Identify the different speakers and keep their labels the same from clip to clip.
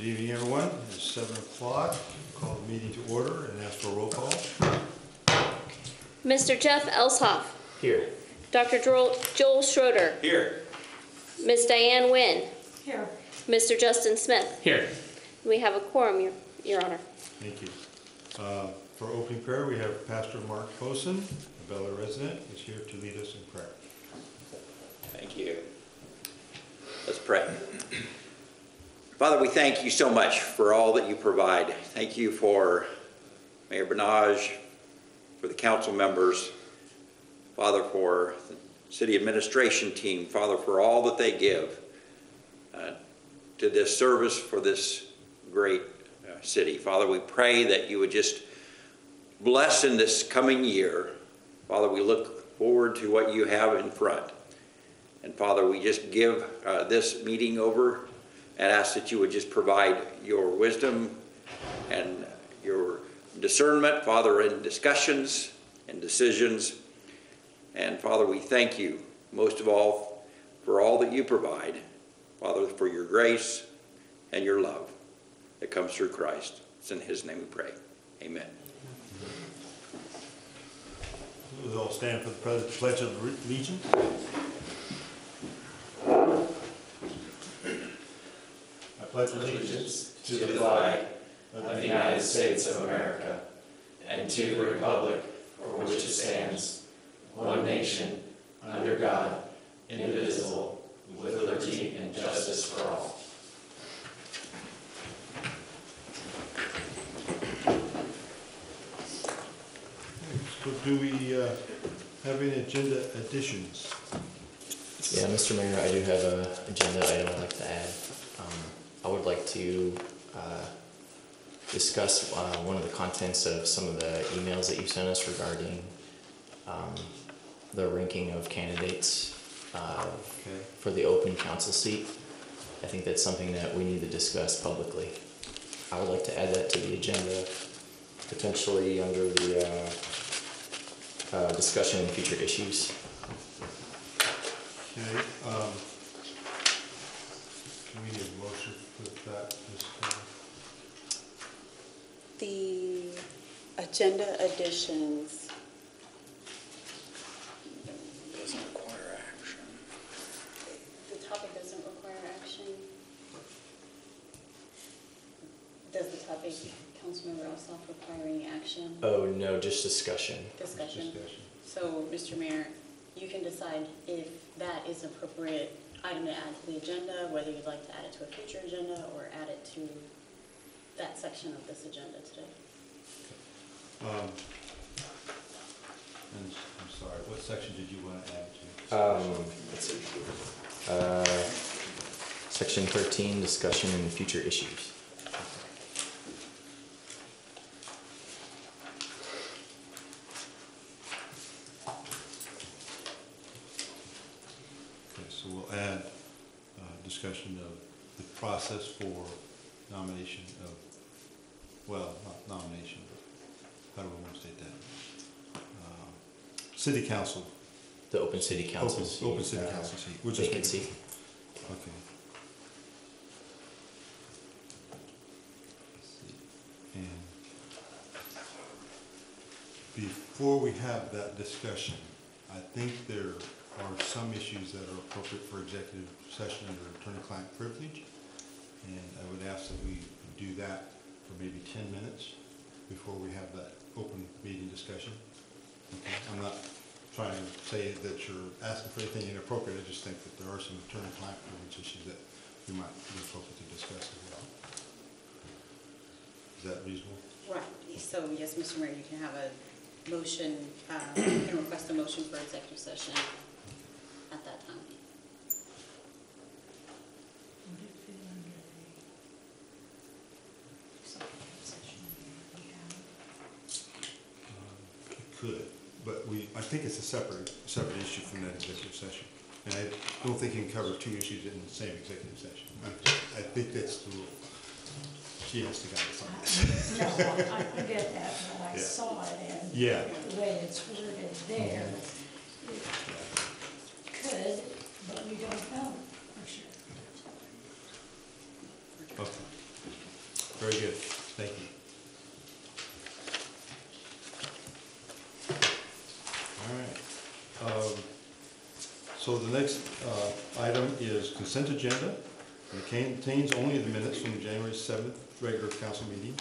Speaker 1: Good evening, everyone. It's 7 o'clock. Call the meeting to order and ask for a roll call.
Speaker 2: Mr. Jeff Elshoff.
Speaker 3: Here.
Speaker 2: Dr. Joel Schroeder.
Speaker 3: Here.
Speaker 2: Ms. Diane Nguyen.
Speaker 4: Here.
Speaker 2: Mr. Justin Smith.
Speaker 3: Here.
Speaker 2: We have a quorum, Your Honor.
Speaker 1: Thank you. For opening prayer, we have Pastor Mark Fosen, a Bel Aire resident, is here to lead us in prayer.
Speaker 5: Thank you. Let's pray. Father, we thank you so much for all that you provide. Thank you for Mayor Benage, for the council members, Father, for the city administration team, Father, for all that they give to this service for this great city. Father, we pray that you would just bless in this coming year. Father, we look forward to what you have in front. And Father, we just give this meeting over and ask that you would just provide your wisdom and your discernment, Father, in discussions and decisions. And Father, we thank you most of all for all that you provide, Father, for your grace and your love that comes through Christ. It's in his name we pray. Amen.
Speaker 1: We'll all stand for the Pledge of Allegiance. I pledge allegiance
Speaker 3: to the flag of the United States of America and to the republic for which it stands, one nation, under God, indivisible, with liberty and justice for all.
Speaker 1: So do we have any agenda additions?
Speaker 6: Yeah, Mr. Mayor, I do have an agenda item I'd like to add. I would like to discuss one of the contents of some of the emails that you sent us regarding the ranking of candidates for the open council seat. I think that's something that we need to discuss publicly. I would like to add that to the agenda, potentially under the discussion and future issues.
Speaker 1: Okay. Can we get a motion with that?
Speaker 4: The agenda additions.
Speaker 5: Doesn't require action.
Speaker 4: The topic doesn't require action. Does the topic, Councilmember Ossoff, require any action?
Speaker 6: Oh, no, just discussion.
Speaker 4: Discussion. So, Mr. Mayor, you can decide if that is an appropriate item to add to the agenda, whether you'd like to add it to a future agenda or add it to that section of this agenda today.
Speaker 1: And I'm sorry, what section did you want to add to?
Speaker 6: Let's see. Section 13, discussion and future issues.
Speaker 1: Okay, so we'll add discussion of the process for nomination of, well, not nomination, but how do we want to state that? City council.
Speaker 6: The open city council seat.
Speaker 1: Open city council seat.
Speaker 6: Vacancy.
Speaker 1: Okay. Let's see. And before we have that discussion, I think there are some issues that are appropriate for executive session under attorney-client privilege. And I would ask that we do that for maybe 10 minutes before we have that open meeting discussion. Okay. I'm not trying to say that you're asking for anything inappropriate. I just think that there are some attorney-client privilege issues that we might be appropriate to discuss as well. Is that reasonable?
Speaker 4: Right. So, yes, Mr. Mayor, you can have a motion, you can request a motion for executive session at that time.
Speaker 1: It could, but I think it's a separate issue from that executive session. And I don't think you can cover two issues in the same executive session. I think that's the rule. She has to guide us on this.
Speaker 7: No, I get that, but I saw it and the way it's worded there, it could, but we don't know for sure.
Speaker 1: Okay. Very good, thank you. All right. So the next item is consent agenda. It contains only the minutes from the January 7th regular council meeting.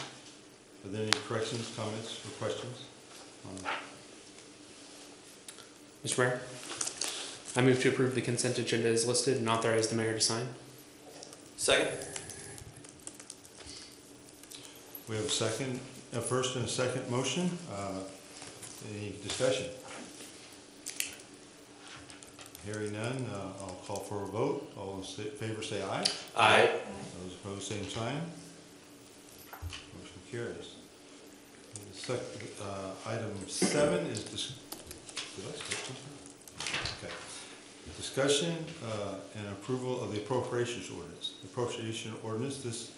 Speaker 1: Are there any corrections, comments, or questions?
Speaker 8: Mr. Mayor, I move to approve the consent agenda as listed and authorize the mayor to sign.
Speaker 5: Second?
Speaker 1: We have a first and a second motion. Any discussion? Hearing none, I'll call for a vote. All in favor say aye.
Speaker 3: Aye.
Speaker 1: Those opposed, same sign. Motion carries. Item 7 is did I skip something? Okay. Discussion and approval of the appropriations ordinance. The appropriation ordinance this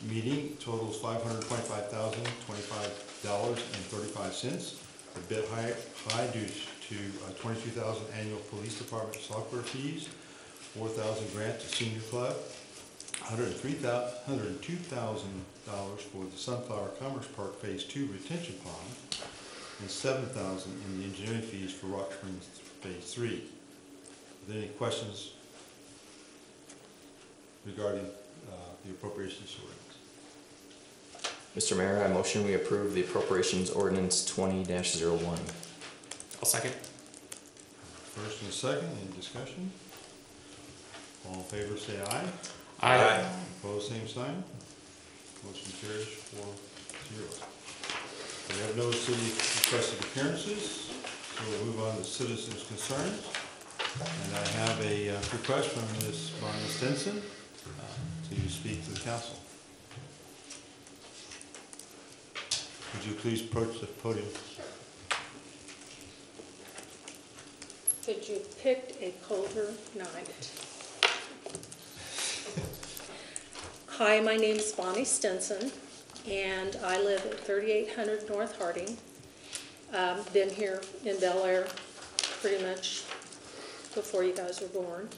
Speaker 1: meeting totals $525,025.35. A bit high due to 22,000 annual police department software fees, 4,000 grant to senior club, $102,000 for the Sunflower Commerce Park Phase 2 retention pond, and $7,000 in the engineering fees for Rock Springs Phase 3. Are there any questions regarding the appropriations ordinance?
Speaker 6: Mr. Mayor, I motion we approve the appropriations ordinance 20-01.
Speaker 8: I'll second.
Speaker 1: First and a second, any discussion? All in favor say aye.
Speaker 8: Aye.
Speaker 1: Opposed, same sign. Motion carries 4-0. We have no city requested appearances, so we'll move on to citizens' concerns. And I have a request from Ms. Marna Stinson to speak to the council. Would you please approach the podium?
Speaker 7: Could you pick a colder night? Hi, my name is Bonnie Stinson, and I live at 3800 North Harding. Been here in Bel Aire pretty much before you guys were born.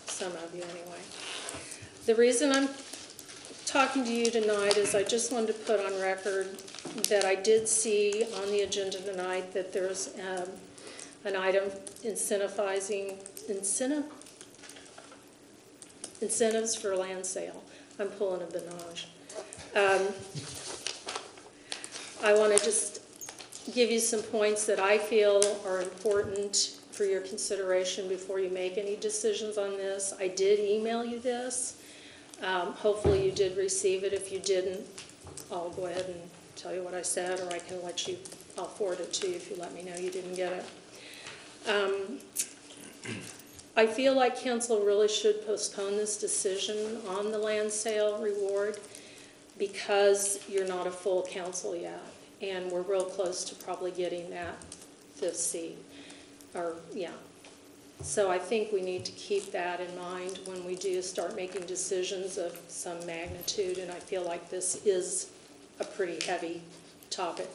Speaker 7: Some of you anyway. The reason I'm talking to you tonight is I just wanted to put on record that I did see on the agenda tonight that there's an item incentives for land sale. I'm pulling a Benage. I want to just give you some points that I feel are important for your consideration before you make any decisions on this. I did email you this. Hopefully you did receive it. If you didn't, I'll go ahead and tell you what I said, or I'll forward it to you if you let me know you didn't get it. I feel like council really should postpone this decision on the land sale reward because you're not a full council yet, and we're real close to probably getting that 5th seat, So I think we need to keep that in mind when we do start making decisions of some magnitude, and I feel like this is a pretty heavy topic.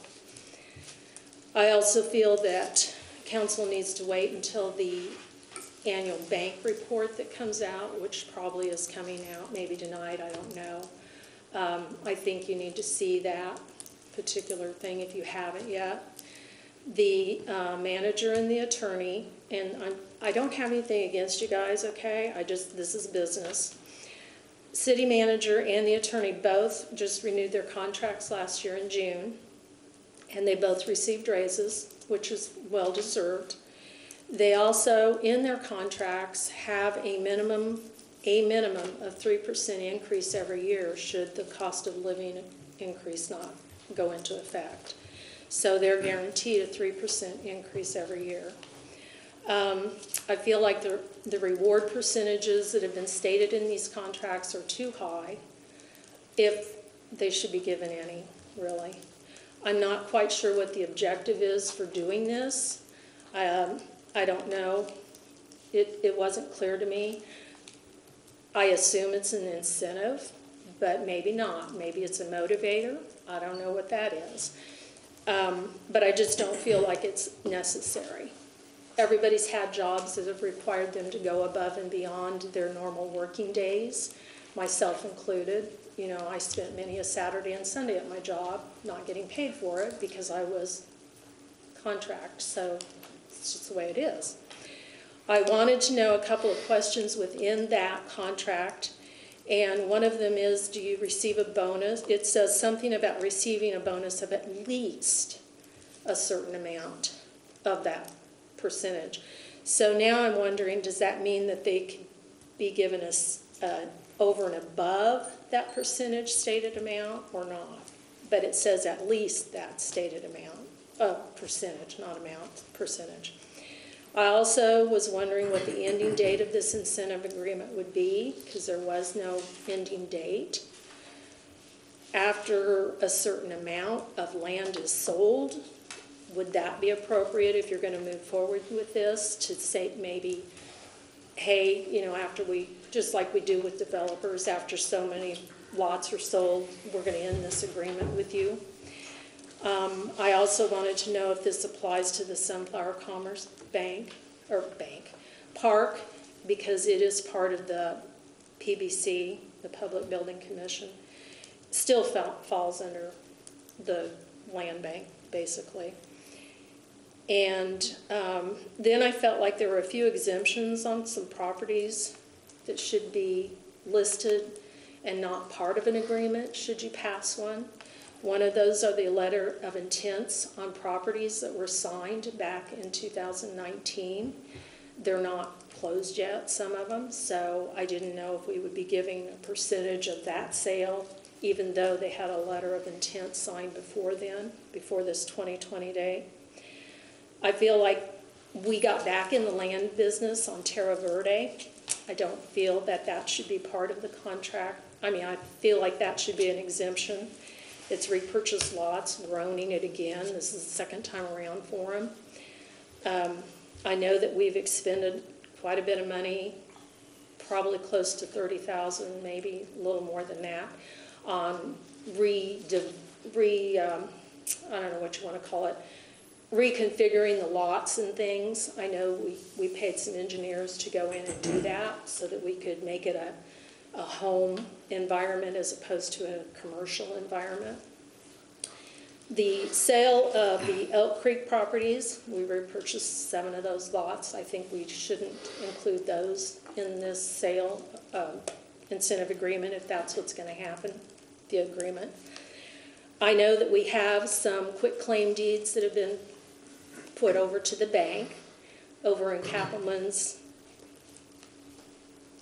Speaker 7: I also feel that council needs to wait until the annual bank report that comes out, which probably is coming out maybe tonight, I don't know. I think you need to see that particular thing if you haven't yet. The manager and the attorney, and I don't have anything against you guys, okay? This is business. City manager and the attorney both just renewed their contracts last year in June, and they both received raises, which is well deserved. They also, in their contracts, have a minimum of 3% increase every year should the cost of living increase not go into effect. So they're guaranteed a 3% increase every year. I feel like the reward percentages that have been stated in these contracts are too high, if they should be given any, really. I'm not quite sure what the objective is for doing this. I don't know. It wasn't clear to me. I assume it's an incentive, but maybe not. Maybe it's a motivator. I don't know what that is. But I just don't feel like it's necessary. Everybody's had jobs that have required them to go above and beyond their normal working days, myself included. you know, I spent many a Saturday and Sunday at my job not getting paid for it because I was contract, so it's just the way it is. I wanted to know a couple of questions within that contract, and one of them is, do you receive a bonus? It says something about receiving a bonus of at least a certain amount of that percentage. So now I'm wondering, does that mean that they could be given us over and above that percentage stated amount or not? But it says at least that stated amount, percentage, not amount, percentage. I also was wondering what the ending date of this incentive agreement would be, because there was no ending date. After a certain amount of land is sold, would that be appropriate if you're going to move forward with this, to say maybe, hey, you know, after we, just like we do with developers, after so many lots are sold, we're going to end this agreement with you. I also wanted to know if this applies to the Sunflower Commerce Park, because it is part of the PBC, the Public Building Commission. Still falls under the land bank, basically. And then I felt like there were a few exemptions on some properties that should be listed and not part of an agreement, should you pass one. One of those are the letter of intents on properties that were signed back in 2019. They're not closed yet, some of them, so I didn't know if we would be giving a percentage of that sale, even though they had a letter of intent signed before then, before this 2020 date. I feel like we got back in the land business on Terra Verde. I don't feel that that should be part of the contract. I mean, I feel like that should be an exemption. It's repurchased lots. We're owning it again. This is the second time around for them. I know that we've expended quite a bit of money, probably close to $30,000, maybe a little more than that, on I don't know what you want to call it, reconfiguring the lots and things. I know we paid some engineers to go in and do that so that we could make it a home environment as opposed to a commercial environment. The sale of the Elk Creek properties, we repurchased 7 of those lots. I think we shouldn't include those in this sale incentive agreement if that's what's going to happen, the agreement. I know that we have some quitclaim deeds that have been put over to the bank over in Kappelman's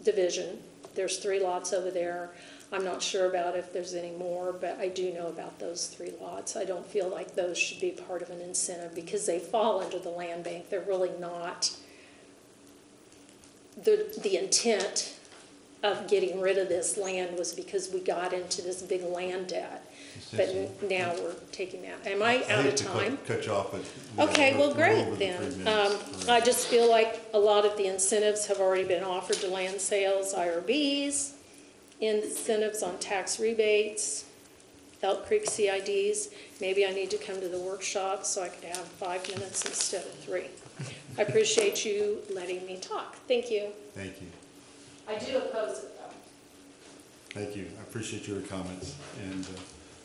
Speaker 7: division. There's 3 lots over there. I'm not sure about if there's any more, but I do know about those 3 lots. I don't feel like those should be part of an incentive because they fall under the land bank. They're really not. The intent of getting rid of this land was because we got into this big land debt. But now we're taking that. Am I out of time?
Speaker 1: Cut you off, but
Speaker 7: okay, well, great
Speaker 1: the
Speaker 7: then.
Speaker 1: 3 minutes.
Speaker 7: I just feel like a lot of the incentives have already been offered to land sales, IRBs, incentives on tax rebates, Elk Creek CIDs. Maybe I need to come to the workshop so I could have 5 minutes instead of 3. I appreciate you letting me talk. Thank you.
Speaker 1: Thank you.
Speaker 7: I do oppose it, though.
Speaker 1: Thank you. I appreciate your comments, and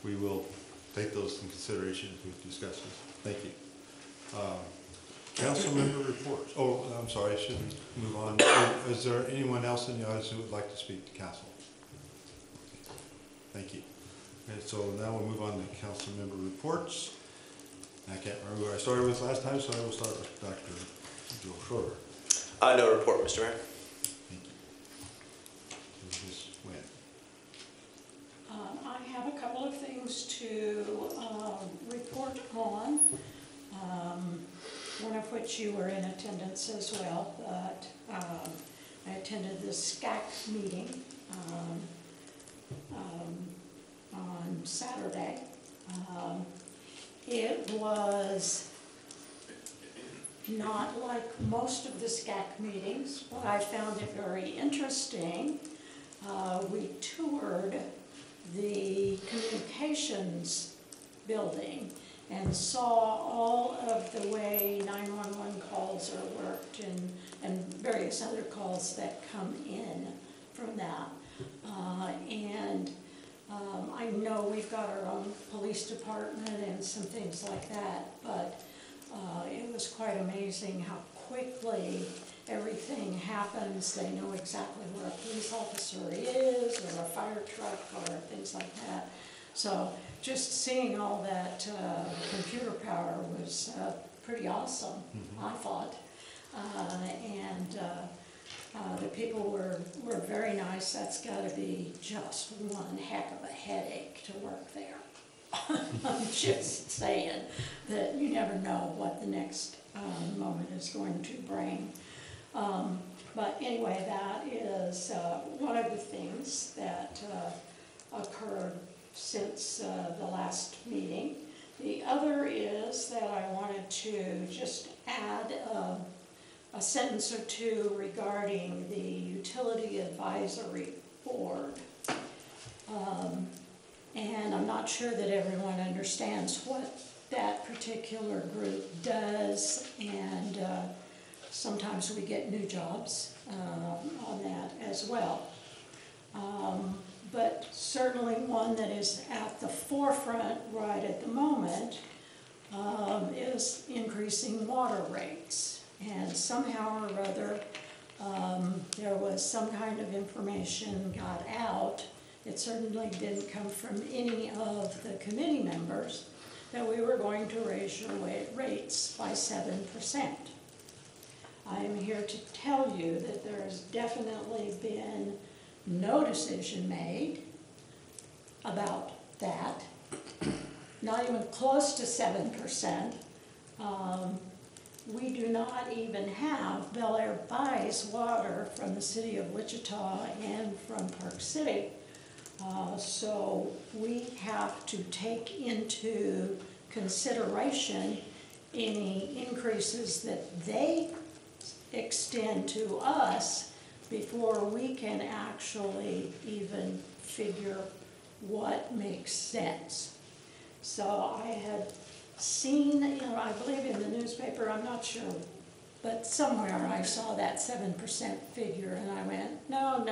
Speaker 1: we will take those in consideration as we discuss this. Thank you. Council member reports. Oh, I'm sorry, I shouldn't move on. Is there anyone else in the audience who would like to speak to council? Thank you. Okay, so now we'll move on to council member reports. I can't remember where I started with last time, so I will start with Dr. Joel Schroeder.
Speaker 3: No report, Mr. Mayor.
Speaker 1: Thank you. Ms. Wynn.
Speaker 9: I have a couple of things to report on, one of which you were in attendance as well, but I attended the SCAC meeting on Saturday. It was not like most of the SCAC meetings, but I found it very interesting. We toured the communications building and saw all of the way 911 calls are worked and various other calls that come in from that. And I know we've got our own police department and some things like that, but it was quite amazing how quickly everything happens. They know exactly where a police officer is, or a fire truck, or things like that. So just seeing all that computer power was pretty awesome, I thought. The people were very nice. That's got to be just one heck of a headache to work there. I'm just saying that you never know what the next moment is going to bring. But anyway, that is one of the things that occurred since the last meeting. The other is that I wanted to just add a sentence or two regarding the Utility Advisory Board. And I'm not sure that everyone understands what that particular group does, and sometimes we get new jobs on that as well. But certainly one that is at the forefront right at the moment is increasing water rates. And somehow or other, there was some kind of information got out. It certainly didn't come from any of the committee members that we were going to raise your rates by 7%. I am here to tell you that there has definitely been no decision made about that, not even close to 7%. We do not even have, Bel Aire buys water from the city of Wichita and from Park City. So we have to take into consideration any increases that they extend to us before we can actually even figure what makes sense. So I had seen, I believe in the newspaper, I'm not sure, but somewhere I saw that 7% figure, and I went, no,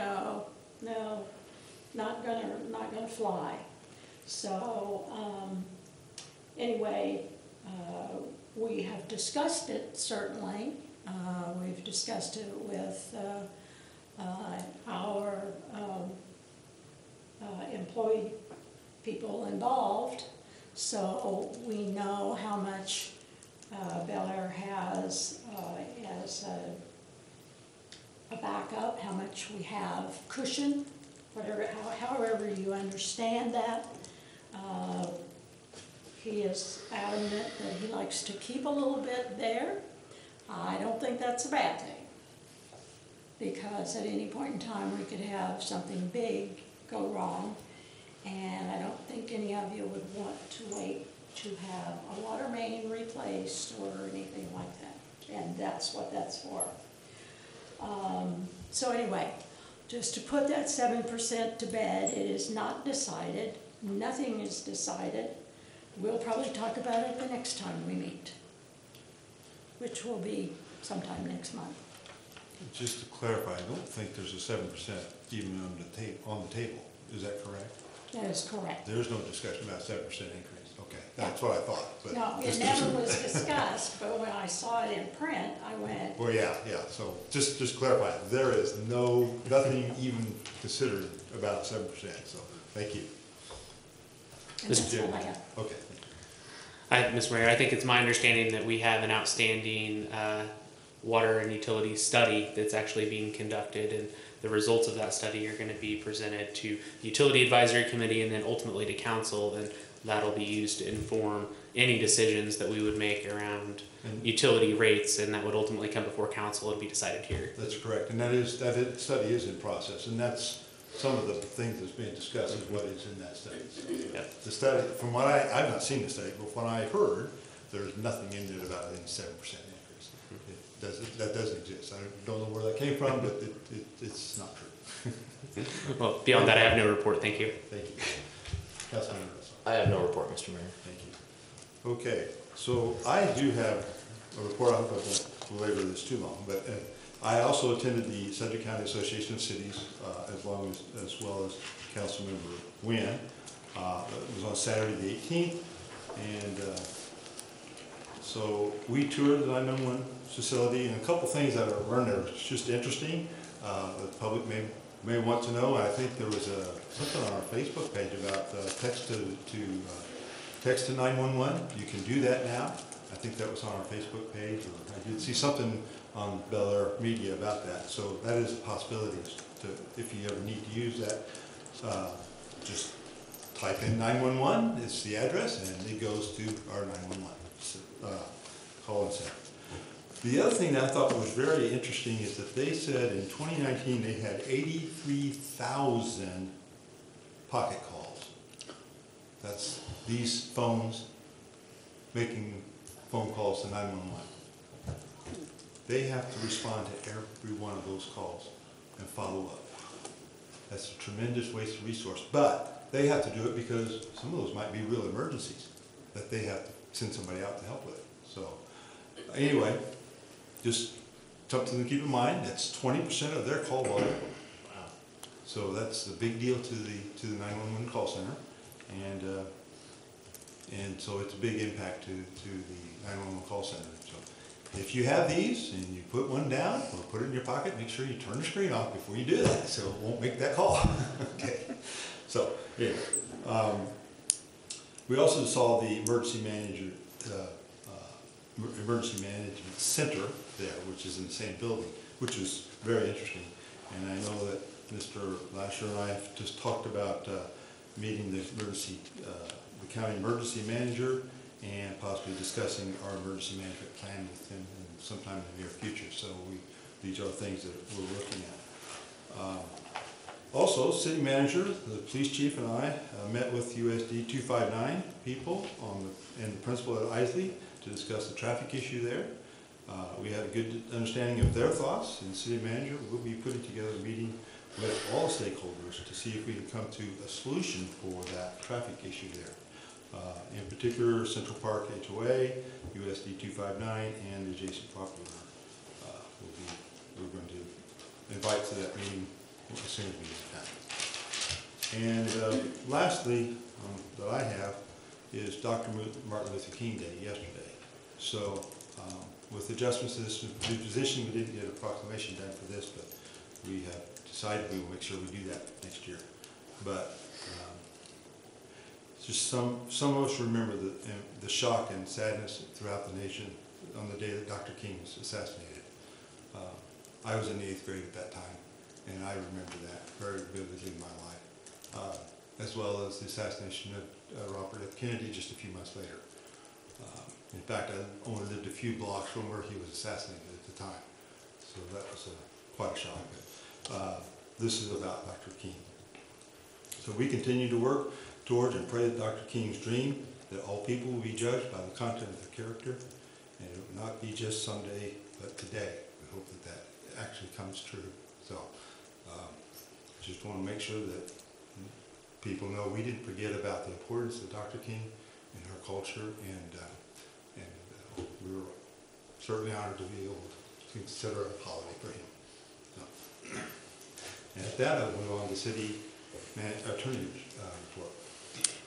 Speaker 9: not gonna fly. So anyway, we have discussed it, certainly. We've discussed it with our employee people involved, so we know how much Bel Aire has as a backup, how much we have cushion, whatever, however you understand that. He is adamant that he likes to keep a little bit there. I don't think that's a bad thing, because at any point in time we could have something big go wrong, and I don't think any of you would want to wait to have a water main replaced or anything like that, and that's what that's for. So anyway, just to put that 7% to bed, it is not decided. Nothing is decided. We'll probably talk about it the next time we meet, which will be sometime next month.
Speaker 1: Just to clarify, I don't think there's a 7% even on the table. Is that correct?
Speaker 9: That is correct.
Speaker 1: There's no discussion about 7% increase. Okay, that's what I thought. But
Speaker 9: No, it never was discussed, but when I saw it in print, I went,
Speaker 1: well, yeah. So just clarify, there is nothing even considered about 7%. So thank you.
Speaker 9: and that's all I have.
Speaker 1: Okay.
Speaker 8: Mr. Mayor, I think it's my understanding that we have an outstanding water and utility study that's actually being conducted, and the results of that study are going to be presented to the Utility Advisory Committee and then ultimately to Council, and that'll be used to inform any decisions that we would make around utility rates, and that would ultimately come before Council and be decided here.
Speaker 1: That's correct, and that study is in process, and that's some of the things that's being discussed is what is in that study. So
Speaker 8: Yep.
Speaker 1: the study, from what I've not seen the study, but from what I heard, there's nothing in it about any 7% increase. That doesn't exist. I don't know where that came from, but it's not true.
Speaker 8: Well, beyond that, I have no report. Thank you.
Speaker 1: Thank you. Councilman Russell.
Speaker 6: I have no report, Mr. Mayor.
Speaker 1: Thank you. Okay, so I do have a report. I hope I won't belabor this too long, but I also attended the Sedgwick County Association of Cities, as well as Councilmember Wynn. It was on Saturday the 18th, and so we toured the 911 facility, and a couple things that I learned that was just interesting. The public may want to know. I think there was something on our Facebook page about text to 911. You can do that now. I think that was on our Facebook page, or I did see something on Bel Aire Media about that. So that is a possibility. If you ever need to use that, just type in 911. It's the address, and it goes to our 911 call-in center. The other thing that I thought was very interesting is that they said in 2019 they had 83,000 pocket calls. That's these phones making phone calls to 911. They have to respond to every one of those calls and follow up. That's a tremendous waste of resource, but they have to do it because some of those might be real emergencies that they have to send somebody out to help with. So anyway, just something to keep in mind. That's 20% of their call volume.
Speaker 6: Wow.
Speaker 1: So that's a big deal to the 911 call center, and so it's a big impact to the 911 call center. So if you have these and you put one down or put it in your pocket, make sure you turn the screen off before you do that, so it won't make that call. Okay. So yeah, we also saw the emergency management center there, which is in the same building, which is very interesting. And I know that Mr. Lasher and I have just talked about meeting the county emergency manager and possibly discussing our emergency management plan with him sometime in the near future. So these are things that we're looking at. Also, city manager, the police chief and I met with USD 259 people and the principal at Isley to discuss the traffic issue there. We had a good understanding of their thoughts, and the city manager will be putting together a meeting with all stakeholders to see if we can come to a solution for that traffic issue there. In particular, Central Park HOA, USD 259, and the adjacent property owner. We're going to invite to that meeting as soon as we get time. And lastly, that I have is Dr. Martin Luther King Day yesterday. So with adjustments to this new position, we didn't get a proclamation done for this, but we have decided we will make sure we do that next year. But just some of us remember the shock and sadness throughout the nation on the day that Dr. King was assassinated. I was in the 8th grade at that time, and I remember that very vividly in my life, as well as the assassination of Robert F. Kennedy just a few months later. In fact, I only lived a few blocks from where he was assassinated at the time, so that was quite a shock. But this is about Dr. King. So we continue to work towards and pray that Dr. King's dream that all people will be judged by the content of their character, and it will not be just someday, but today. We hope that that actually comes true. So just want to make sure that people know we didn't forget about the importance of Dr. King in our culture, and we were certainly honored to be able to consider a holiday for him. So, and at that, I'll move on to city attorney report.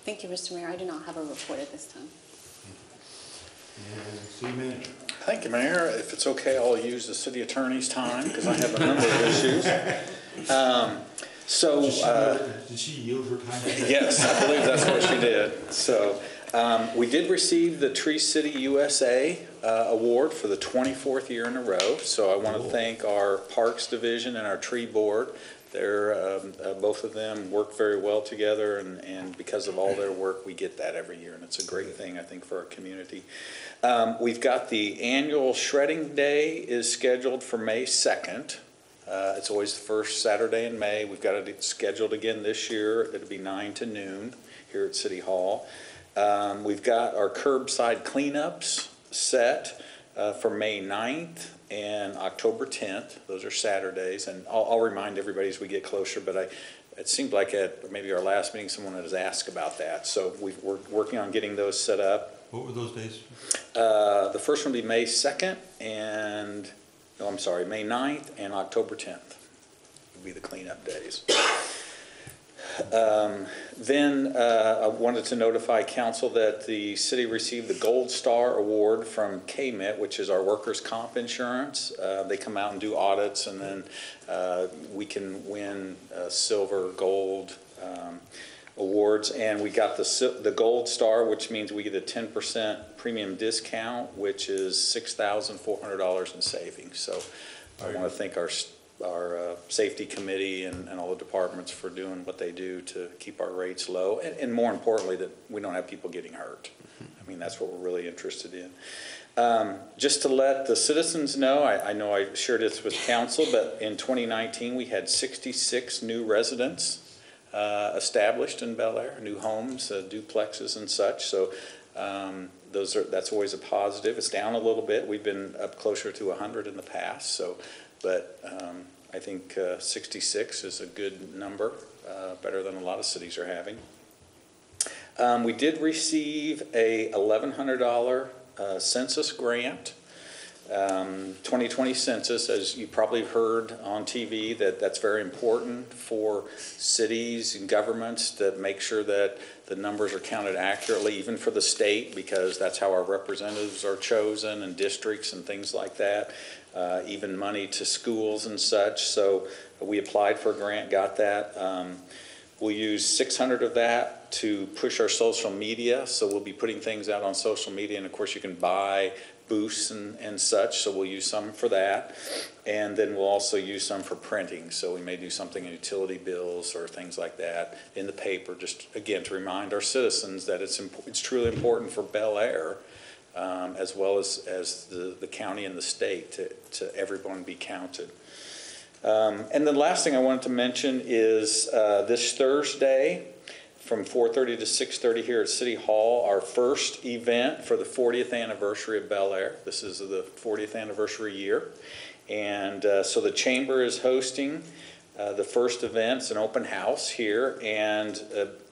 Speaker 4: Thank you, Mr. Mayor. I do not have a report at this time.
Speaker 1: And city manager.
Speaker 10: Thank you, Mayor. If it's okay, I'll use the city attorney's time because I have a number of issues.
Speaker 1: Did she yield her time?
Speaker 10: Yes, I believe that's what she did. So we did receive the Tree City USA award for the 24th year in a row. So I want to thank our Parks Division and our Tree Board. They're, both of them work very well together, and because of all their work, we get that every year, and it's a great thing, I think, for our community. We've got the annual Shredding Day is scheduled for May 2nd. It's always the first Saturday in May. We've got it scheduled again this year. It'll be 9 to noon here at City Hall. We've got our curbside cleanups set for May 9th and October 10th. Those are Saturdays, and I'll remind everybody as we get closer, but it seemed like at maybe our last meeting someone has asked about that, so we're working on getting those set up.
Speaker 1: What were those days?
Speaker 10: The first one will be May 2nd, and no, I'm sorry, May 9th and October 10th would be the cleanup days. Then I wanted to notify council that the city received the Gold Star Award from KMIT, which is our workers' comp insurance. They come out and do audits, and then we can win silver, gold awards. And we got the Gold Star, which means we get a 10% premium discount, which is $6,400 in savings. So I want to thank our safety committee and all the departments for doing what they do to keep our rates low, and more importantly, that we don't have people getting hurt. I mean, that's what we're really interested in. Just to let the citizens know, I know I shared this with council, but in 2019, we had 66 new residents established in Bel Aire, new homes, duplexes and such. So that's always a positive. It's down a little bit. We've been up closer to 100 in the past. So. But I think 66 is a good number, better than a lot of cities are having. We did receive a $1,100 census grant. 2020 census, as you probably heard on TV, that's very important for cities and governments to make sure that the numbers are counted accurately, even for the state, because that's how our representatives are chosen, and districts and things like that. Even money to schools and such. So we applied for a grant, got that. We'll use 600 of that to push our social media. So we'll be putting things out on social media, and of course you can buy booths and such. So we'll use some for that, and then we'll also use some for printing. So we may do something in utility bills or things like that in the paper, just again to remind our citizens that it's truly important for Bel Aire. As well as the county and the state to everyone be counted. And the last thing I wanted to mention is this Thursday from 4:30 to 6:30 here at City Hall, our first event for the 40th anniversary of Bel Aire. This is the 40th anniversary year. And so the Chamber is hosting the first event. It's an open house here. And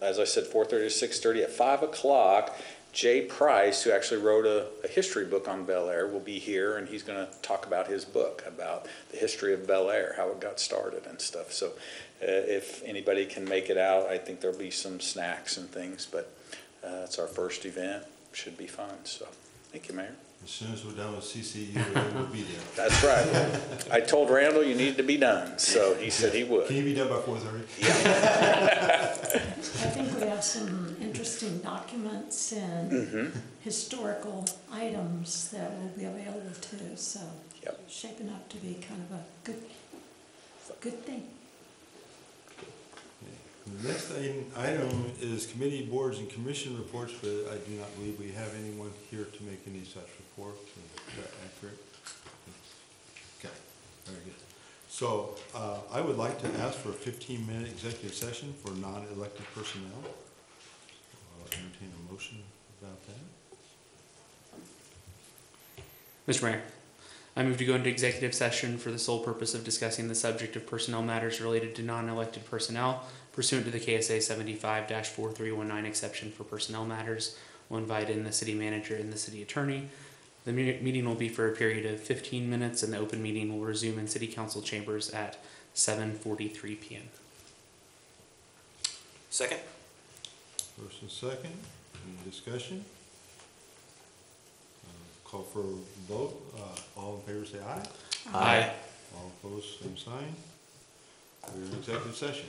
Speaker 10: as I said, 4:30 to 6:30 at 5 o'clock. Jay Price, who actually wrote a history book on Bel Aire, will be here, and he's going to talk about his book, about the history of Bel Aire, how it got started and stuff. So if anybody can make it out, I think there'll be some snacks and things, but it's our first event. Should be fun. So thank you, Mayor.
Speaker 1: As soon as we're done with CCU, we'll be there.
Speaker 10: That's right. I told Randall you needed to be done, so he said he would.
Speaker 1: Can you be done by 4:30?
Speaker 10: Yeah.
Speaker 9: I think we have some interesting documents and historical items that will be available too, so
Speaker 10: Yep.
Speaker 9: shaping up to be kind of a good thing.
Speaker 1: The next item is committee, boards, and commission reports, but I do not believe we have anyone here to make any such report. Is that accurate? Okay, very good. So I would like to ask for a 15-minute executive session for non-elected personnel. I'll entertain a motion about that.
Speaker 8: Mr. Mayor, I move to go into executive session for the sole purpose of discussing the subject of personnel matters related to non-elected personnel pursuant to the KSA 75-4319 exception for personnel matters. We'll invite in the city manager and the city attorney. The meeting will be for a period of 15 minutes, and the open meeting will resume in city council chambers at 7:43 p.m.
Speaker 3: Second?
Speaker 1: First and second, any discussion? Call for a vote. All in favor say aye.
Speaker 8: Aye.
Speaker 1: All opposed, same sign. We're in executive session.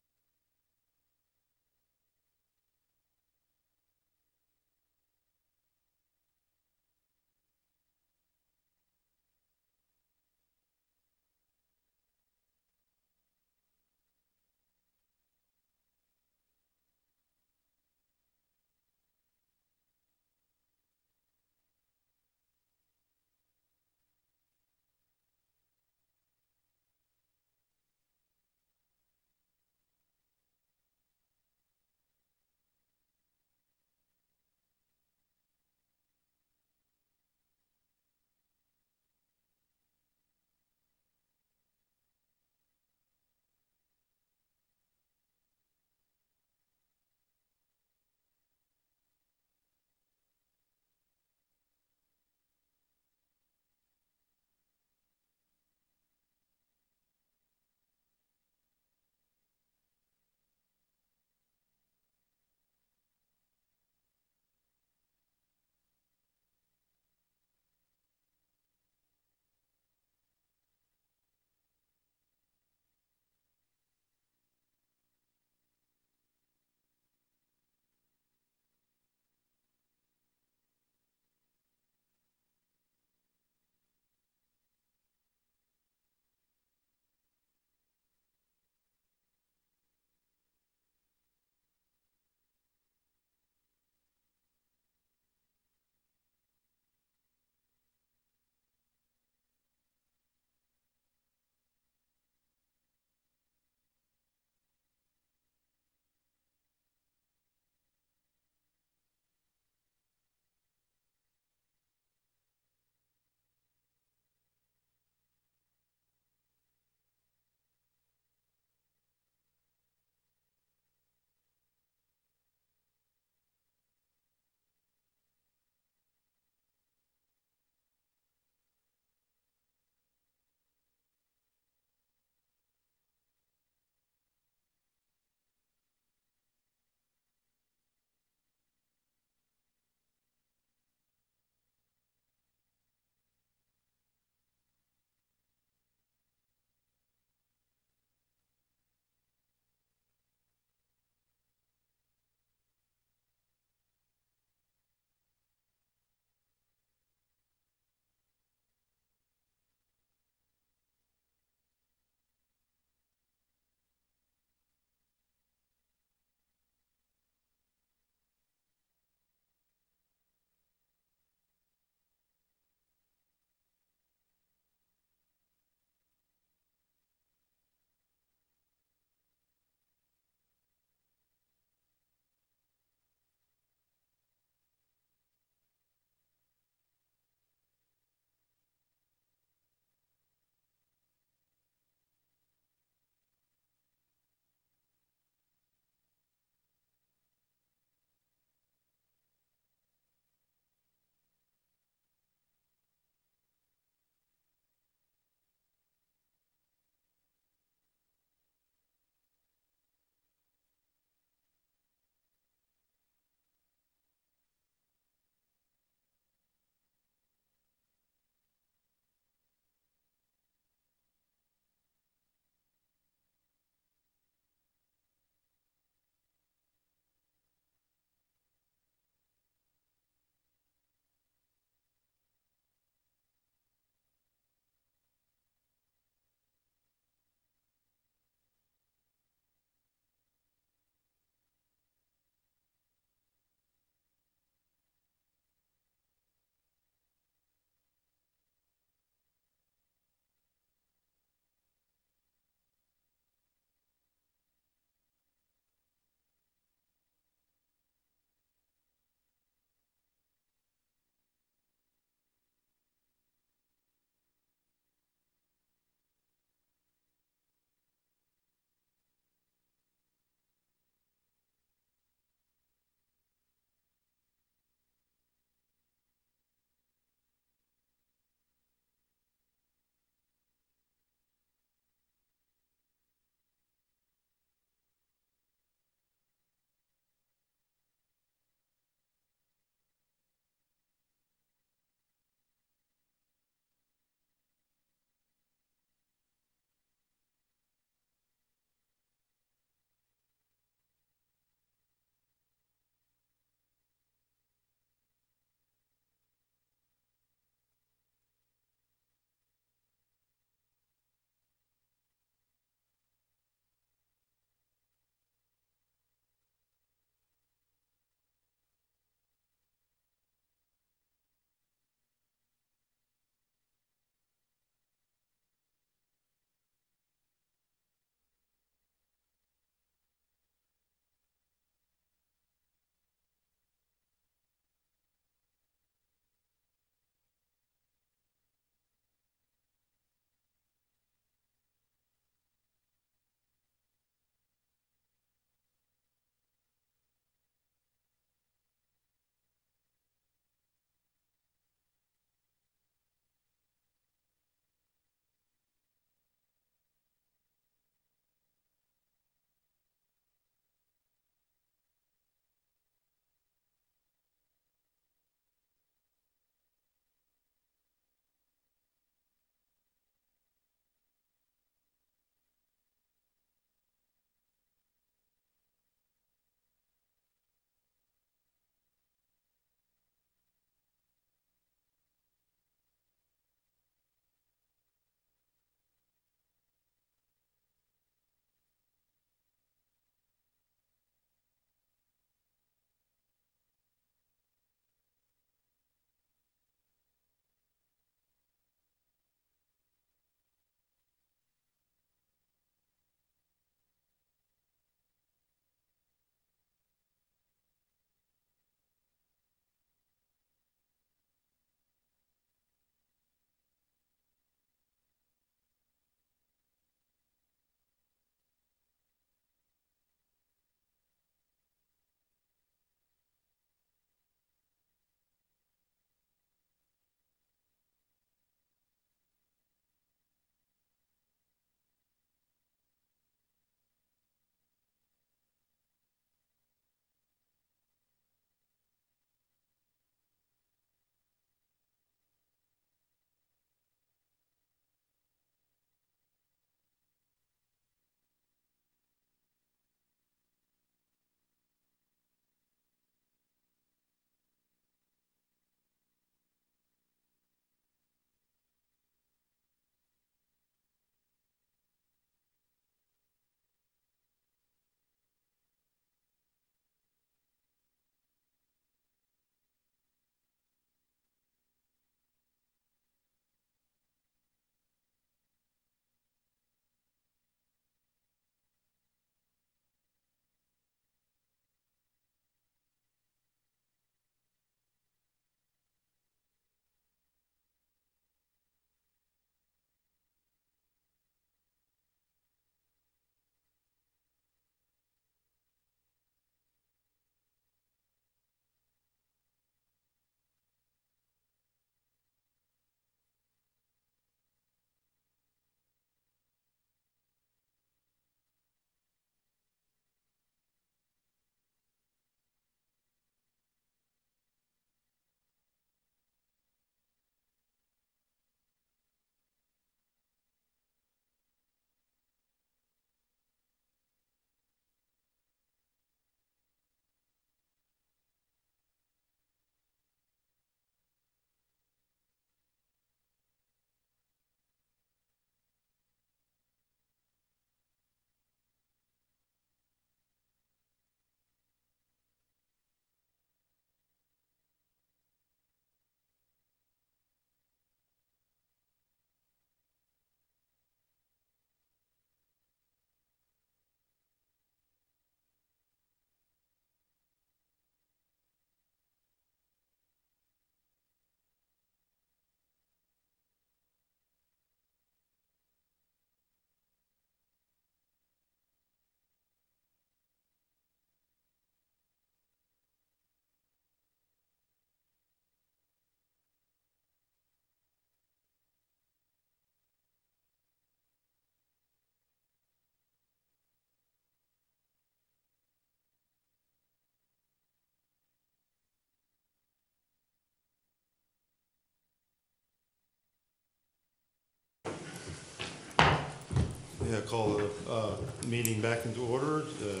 Speaker 1: Yeah, call the meeting back into order. The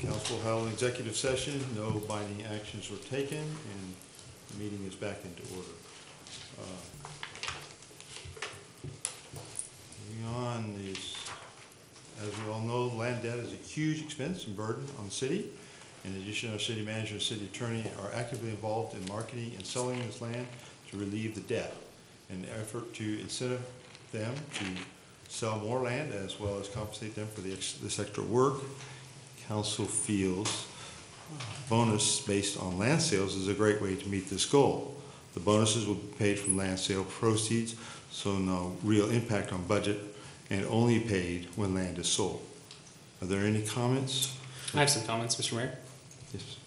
Speaker 1: council held an executive session. No binding actions were taken, and the meeting is back into order. Moving on is, as we all know, land debt is a huge expense and burden on the city. In addition, our city manager and city attorney are actively involved in marketing and selling this land to relieve the debt, in an effort to incentive them to sell more land as well as compensate them for this extra work. Council feels bonus based on land sales is a great way to meet this goal. The bonuses will be paid from land sale proceeds, so no real impact on budget, and only paid when land is sold. Are there any comments?
Speaker 8: I have some comments, Mr. Mayor.
Speaker 1: Yes.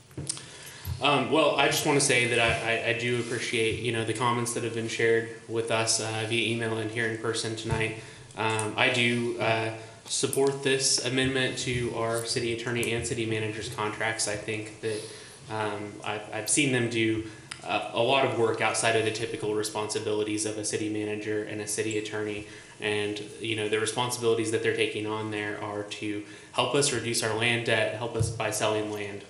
Speaker 8: Well, I just want to say that I do appreciate, the comments that have been shared with us via email and here in person tonight. I do support this amendment to our city attorney and city manager's contracts. I think that I've seen them do a lot of work outside of the typical responsibilities of a city manager and a city attorney. And, the responsibilities that they're taking on there are to help us reduce our land debt, help us by selling land.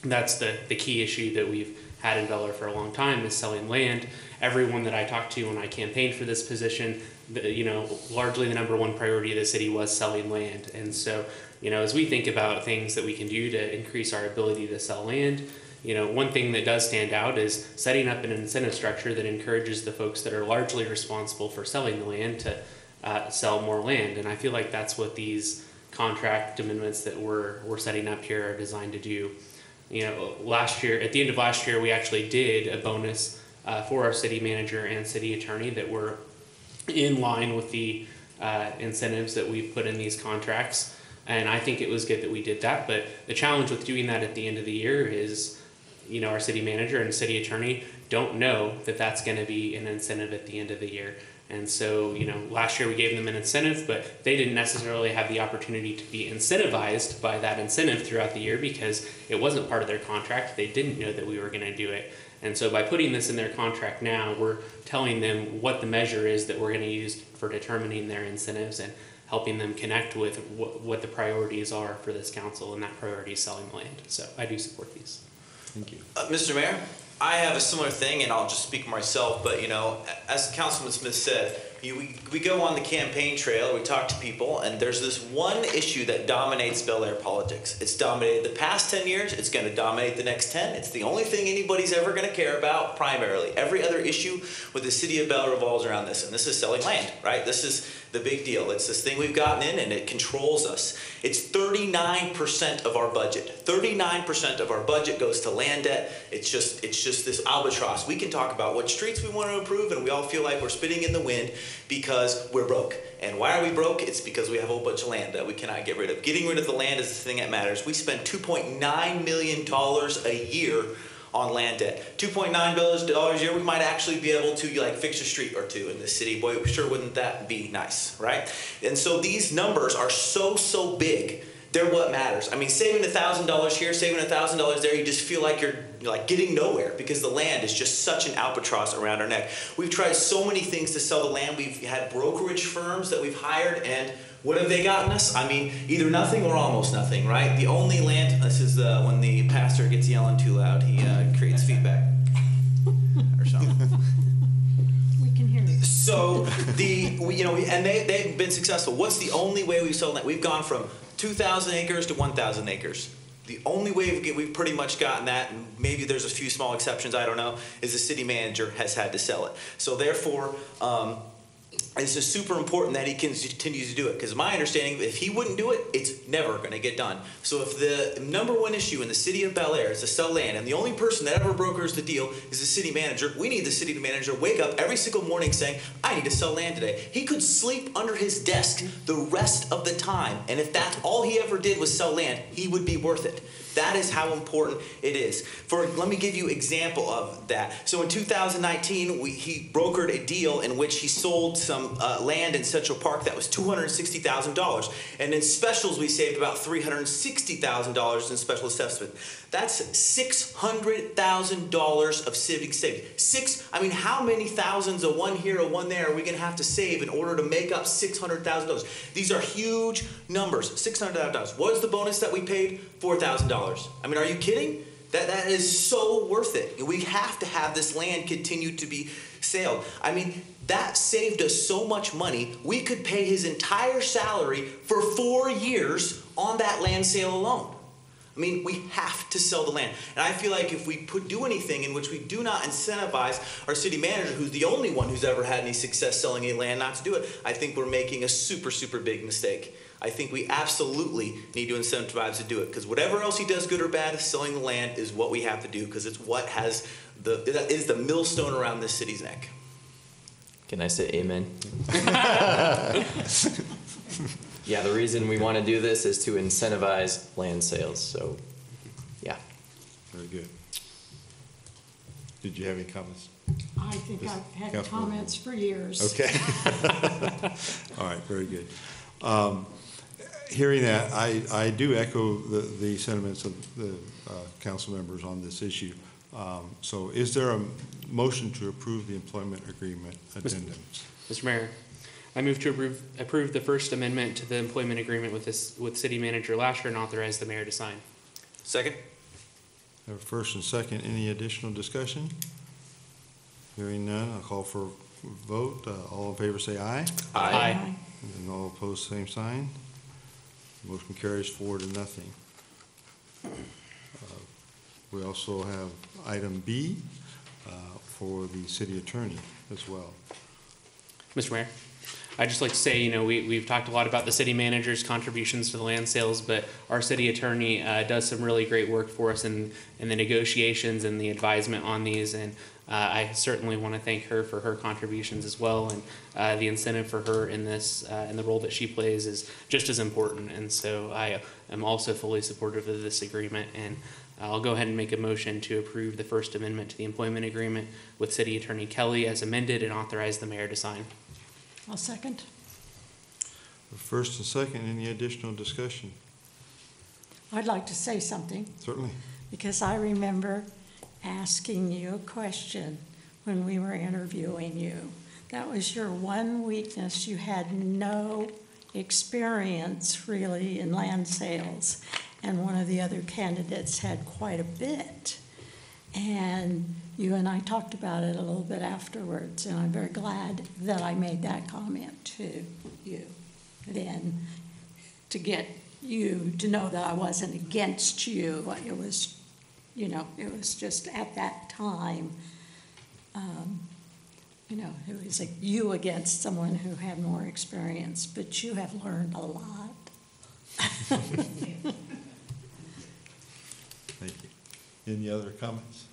Speaker 8: That's the key issue that we've had in Bel Aire for a long time, is selling land. Everyone that I talked to when I campaigned for this position, largely the number one priority of the city was selling land. And so, as we think about things that we can do to increase our ability to sell land, one thing that does stand out is setting up an incentive structure that encourages the folks that are largely responsible for selling the land to sell more land. And I feel like that's what these contract amendments that we're setting up here are designed to do. Last year, at the end of last year, we actually did a bonus for our city manager and city attorney that were in line with the incentives that we've put in these contracts. And I think it was good that we did that. But the challenge with doing that at the end of the year is, our city manager and city attorney don't know that that's going to be an incentive at the end of the year. And so, last year we gave them an incentive, but they didn't necessarily have the opportunity to be incentivized by that incentive throughout the year because it wasn't part of their contract. They didn't know that we were going to do it. And so by putting this in their contract now, we're telling them what the measure is that we're going to use for determining their incentives and helping them connect with what the priorities are for this council, and that priority is selling land. So I do support these.
Speaker 1: Thank you.
Speaker 11: Mr. Mayor, I have a similar thing, and I'll just speak for myself, but as Councilman Smith said, we go on the campaign trail, we talk to people, and there's this one issue that dominates Bel Aire politics. It's dominated the past 10 years, it's going to dominate the next 10. It's the only thing anybody's ever going to care about, primarily. Every other issue with the city of Bel Aire revolves around this, and this is selling land, right? This is the big deal. It's this thing we've gotten in, and it controls us. It's 39% of our budget. 39% of our budget goes to land debt. It's just this albatross. We can talk about what streets we want to improve, and we all feel like we're spitting in the wind because we're broke. And why are we broke? It's because we have a whole bunch of land that we cannot get rid of. Getting rid of the land is the thing that matters. We spend $2.9 million a year on land debt. $2.9 billion a year, we might actually be able to fix a street or two in this city. Boy, sure wouldn't that be nice, right? And so these numbers are so big. They're what matters. I mean, saving $1,000 here, saving $1,000 there, you just feel like you're getting nowhere because the land is just such an albatross around our neck. We've tried so many things to sell the land. We've had brokerage firms that we've hired, and what have they gotten us? I mean, either nothing or almost nothing, right? The only land, this is when the pastor gets yelling too loud, he creates feedback or something.
Speaker 9: We can hear you.
Speaker 11: So and they've been successful. What's the only way we've sold land? We've gone from 2,000 acres to 1,000 acres. The only way we've pretty much gotten that, and maybe there's a few small exceptions, I don't know, is the city manager has had to sell it. So therefore, it's just super important that he continues to do it, because my understanding, if he wouldn't do it, it's never going to get done. So if the number one issue in the city of Bel Aire is to sell land, and the only person that ever brokers the deal is the city manager, we need the city manager to wake up every single morning saying, I need to sell land today. He could sleep under his desk the rest of the time, and if that's all he ever did was sell land, he would be worth it. That is how important it is. Let me give you an example of that. So in 2019, he brokered a deal in which he sold some land in Central Park that was $260,000. And in specials, we saved about $360,000 in special assessment. That's $600,000 of civic savings. How many thousands, a one here, a one there, are we going to have to save in order to make up $600,000? These are huge numbers. $600,000. What is the bonus that we paid? $4,000. Are you kidding? That is so worth it. We have to have this land continue to be sold. That saved us so much money. We could pay his entire salary for 4 years on that land sale alone. We have to sell the land. And I feel like if we do anything in which we do not incentivize our city manager, who's the only one who's ever had any success selling a land, not to do it, I think we're making a super, super big mistake. I think we absolutely need to incentivize to do it, because whatever else he does, good or bad, selling the land is what we have to do, because it's what has is the millstone around this city's neck.
Speaker 6: Can I say amen? Yeah, the reason we want to do this is to incentivize land sales, so, yeah.
Speaker 1: Very good. Did you have any comments?
Speaker 9: I think I've had comments for years.
Speaker 1: Okay. All right, very good. Hearing that, I do echo the sentiments of the council members on this issue. So is there a motion to approve the employment agreement addendums?
Speaker 8: Mr. Mayor, I move to approve the First Amendment to the employment agreement with City Manager Lasher and authorize the mayor to sign.
Speaker 11: Second?
Speaker 1: Have a first and second. Any additional discussion? Hearing none, I'll call for a vote. All in favor say aye.
Speaker 8: Aye.
Speaker 1: And all opposed, same sign. Motion carries 4-0. We also have item B for the city attorney as well.
Speaker 8: Mr. Mayor, I'd just like to say, we've talked a lot about the city manager's contributions to the land sales, but our city attorney does some really great work for us in the negotiations and the advisement on these, and I certainly want to thank her for her contributions as well, and the incentive for her in this, in the role that she plays is just as important, and so I am also fully supportive of this agreement, and I'll go ahead and make a motion to approve the First Amendment to the employment agreement with City Attorney Kelly as amended and authorize the mayor to sign.
Speaker 9: I'll second.
Speaker 1: First and second, any additional discussion?
Speaker 9: I'd like to say something,
Speaker 1: Certainly.
Speaker 9: because I remember asking you a question when we were interviewing you. That was your one weakness. You had no experience really in land sales, and one of the other candidates had quite a bit. And you and I talked about it a little bit afterwards, and I'm very glad that I made that comment to you then, to get you to know that I wasn't against you. It was, it was just at that time, it was like you against someone who had more experience, but you have learned a lot.
Speaker 1: Thank you. Any other comments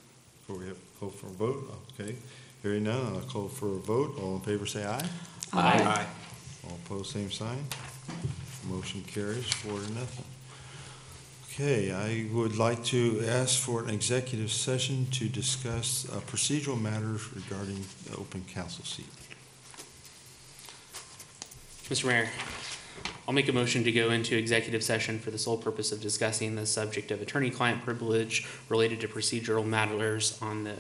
Speaker 1: before we call for a vote? Okay. Hearing none, I'll call for a vote. All in favor say aye.
Speaker 8: Aye.
Speaker 1: All opposed, same sign. Motion carries 4-0. Okay, I would like to ask for an executive session to discuss procedural matters regarding the open council seat.
Speaker 8: Mr. Mayor, I'll make a motion to go into executive session for the sole purpose of discussing the subject of attorney-client privilege related to procedural matters on the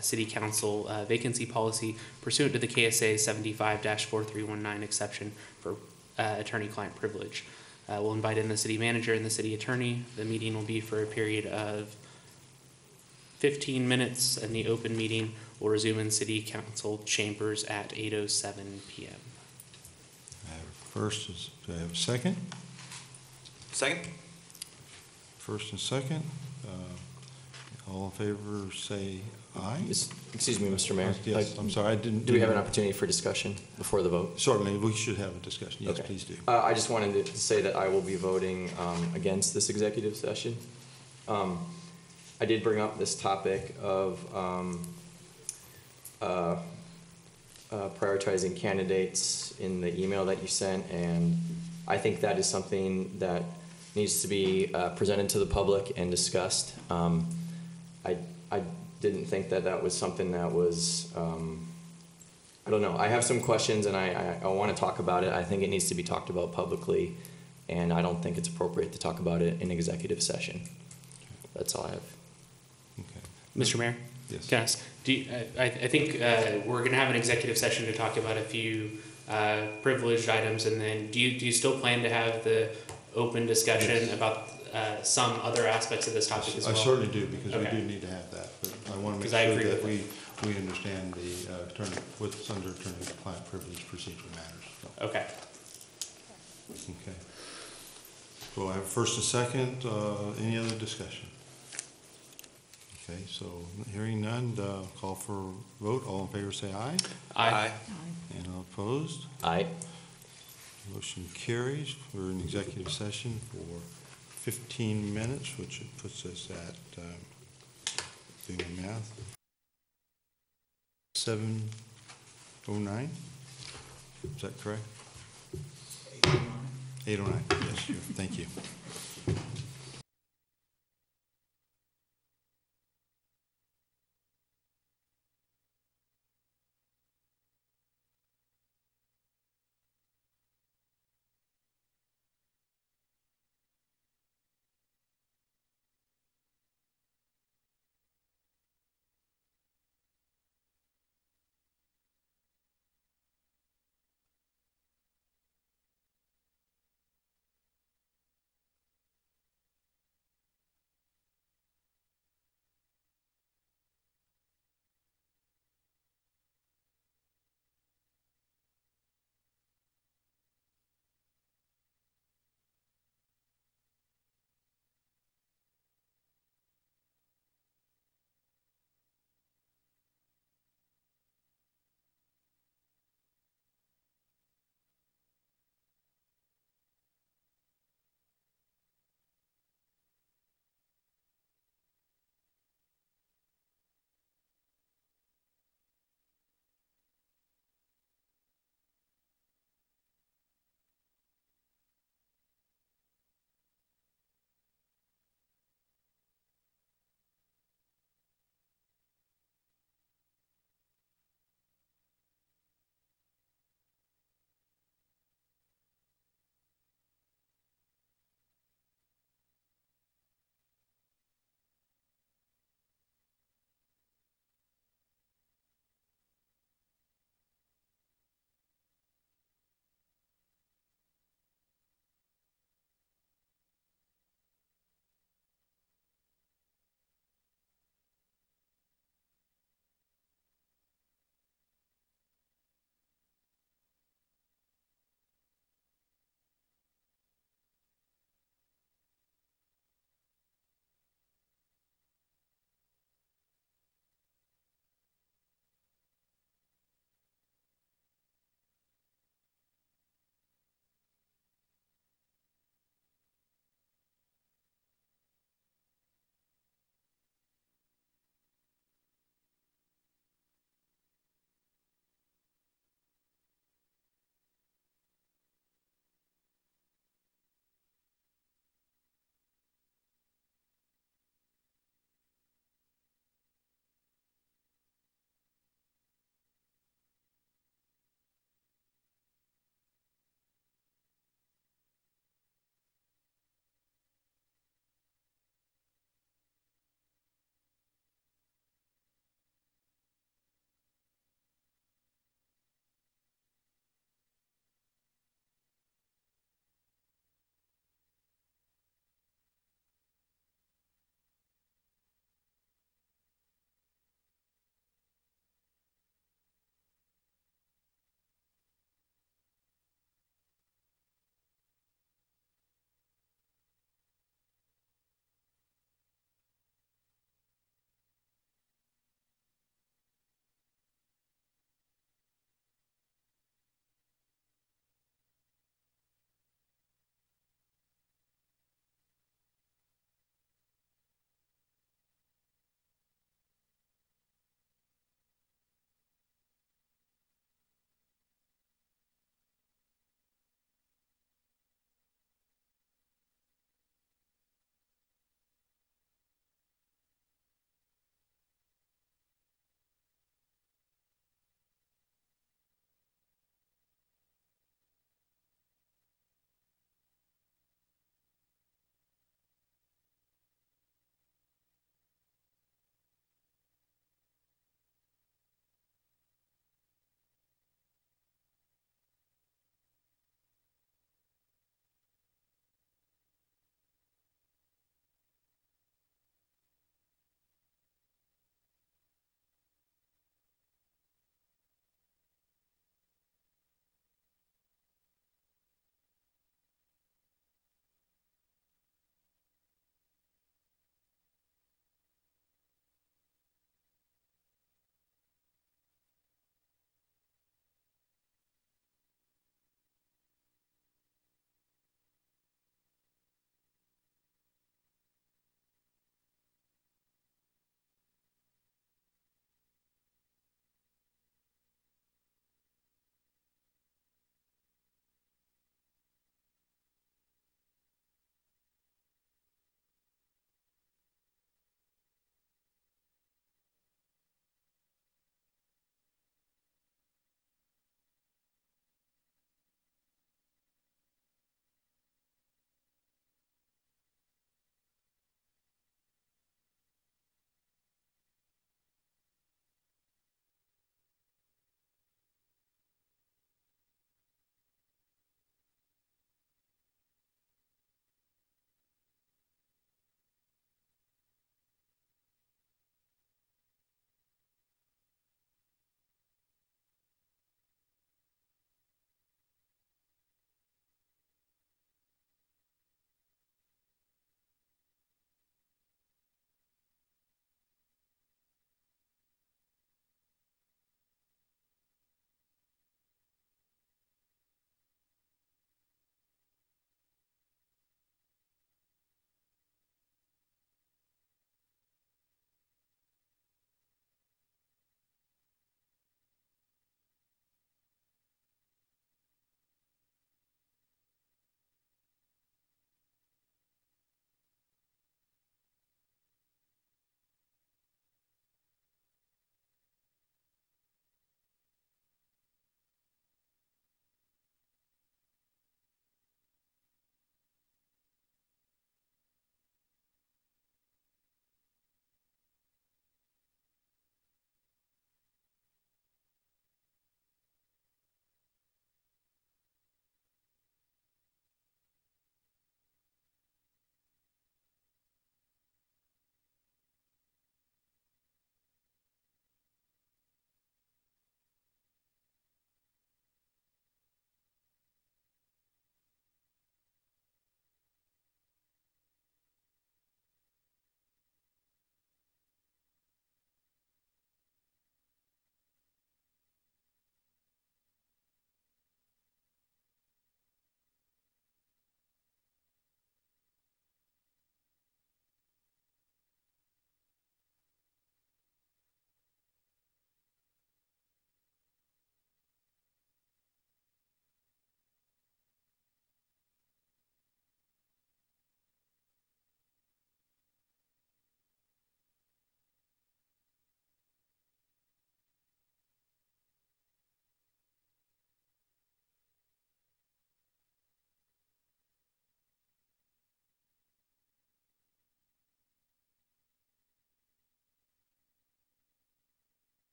Speaker 8: City Council vacancy policy pursuant to the KSA 75-4319 exception for attorney-client privilege. We'll invite in the city manager and the city attorney. The meeting will be for a period of 15 minutes, and the open meeting will resume in City Council chambers at 8:07 p.m.
Speaker 1: I have first, do I have a second?
Speaker 11: Second?
Speaker 1: First and second. All in favor say aye.
Speaker 6: Excuse me, Mr. Mayor.
Speaker 1: Yes, I'm sorry, I didn't.
Speaker 6: Do we have an opportunity for discussion before the vote?
Speaker 1: Certainly, we should have a discussion. Yes,
Speaker 6: Okay.
Speaker 1: please do.
Speaker 6: I just wanted to say that I will be voting against this executive session. I did bring up this topic of prioritizing candidates in the email that you sent, and I think that is something that needs to be presented to the public and discussed. I didn't think that was something that was, I don't know. I have some questions, and I want to talk about it. I think it needs to be talked about publicly, and I don't think it's appropriate to talk about it in executive session. that's all I have.
Speaker 1: Okay.
Speaker 8: Mr. Mayor?
Speaker 1: Yes.
Speaker 8: Can I ask, I think we're going to have an executive session to talk about a few privileged items, and then do you still plan to have the open discussion
Speaker 1: Yes.
Speaker 8: about some other aspects of this topic as well?
Speaker 1: I certainly do, because
Speaker 8: Okay.
Speaker 1: we do need to have that, but I want to make
Speaker 8: 'Cause I
Speaker 1: sure
Speaker 8: agree
Speaker 1: that
Speaker 8: with
Speaker 1: we understand what's under attorney-client privilege procedural matters. So,
Speaker 8: Okay.
Speaker 1: okay. So I have first and second, any other discussion? Okay, so hearing none, call for vote. All in favor say aye.
Speaker 8: Aye.
Speaker 1: And all opposed?
Speaker 6: Aye.
Speaker 1: Motion carries. We're in executive session for 15 minutes, which puts us at, doing the math, 7:09. Is that correct? 8:09, yes, thank you.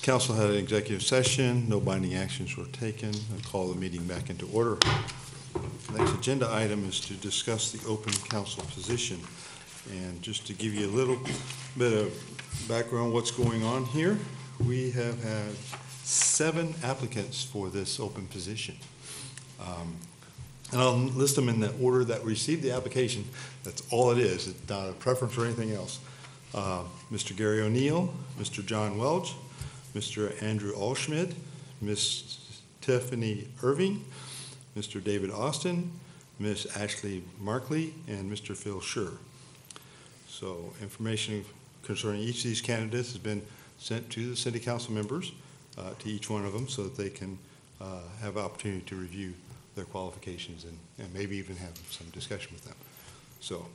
Speaker 1: Council had an executive session, no binding actions were taken. I call the meeting back into order. Next agenda item is to discuss the open council position. And just to give you a little bit of background what's going on here, we have had 7 applicants for this open position. And I'll list them in the order that received the application. That's all it is. It's not a preference or anything else. Mr. Gary O'Neill, Mr. John Welch, Mr. Andrew Allschmidt, Ms. Tiffany Irving, Mr. David Austin, Ms. Ashley Markley, and Mr. Phil Schur. So information concerning each of these candidates has been sent to the city council members, to each one of them, so that they can have opportunity to review their qualifications and maybe even have some discussion with them. So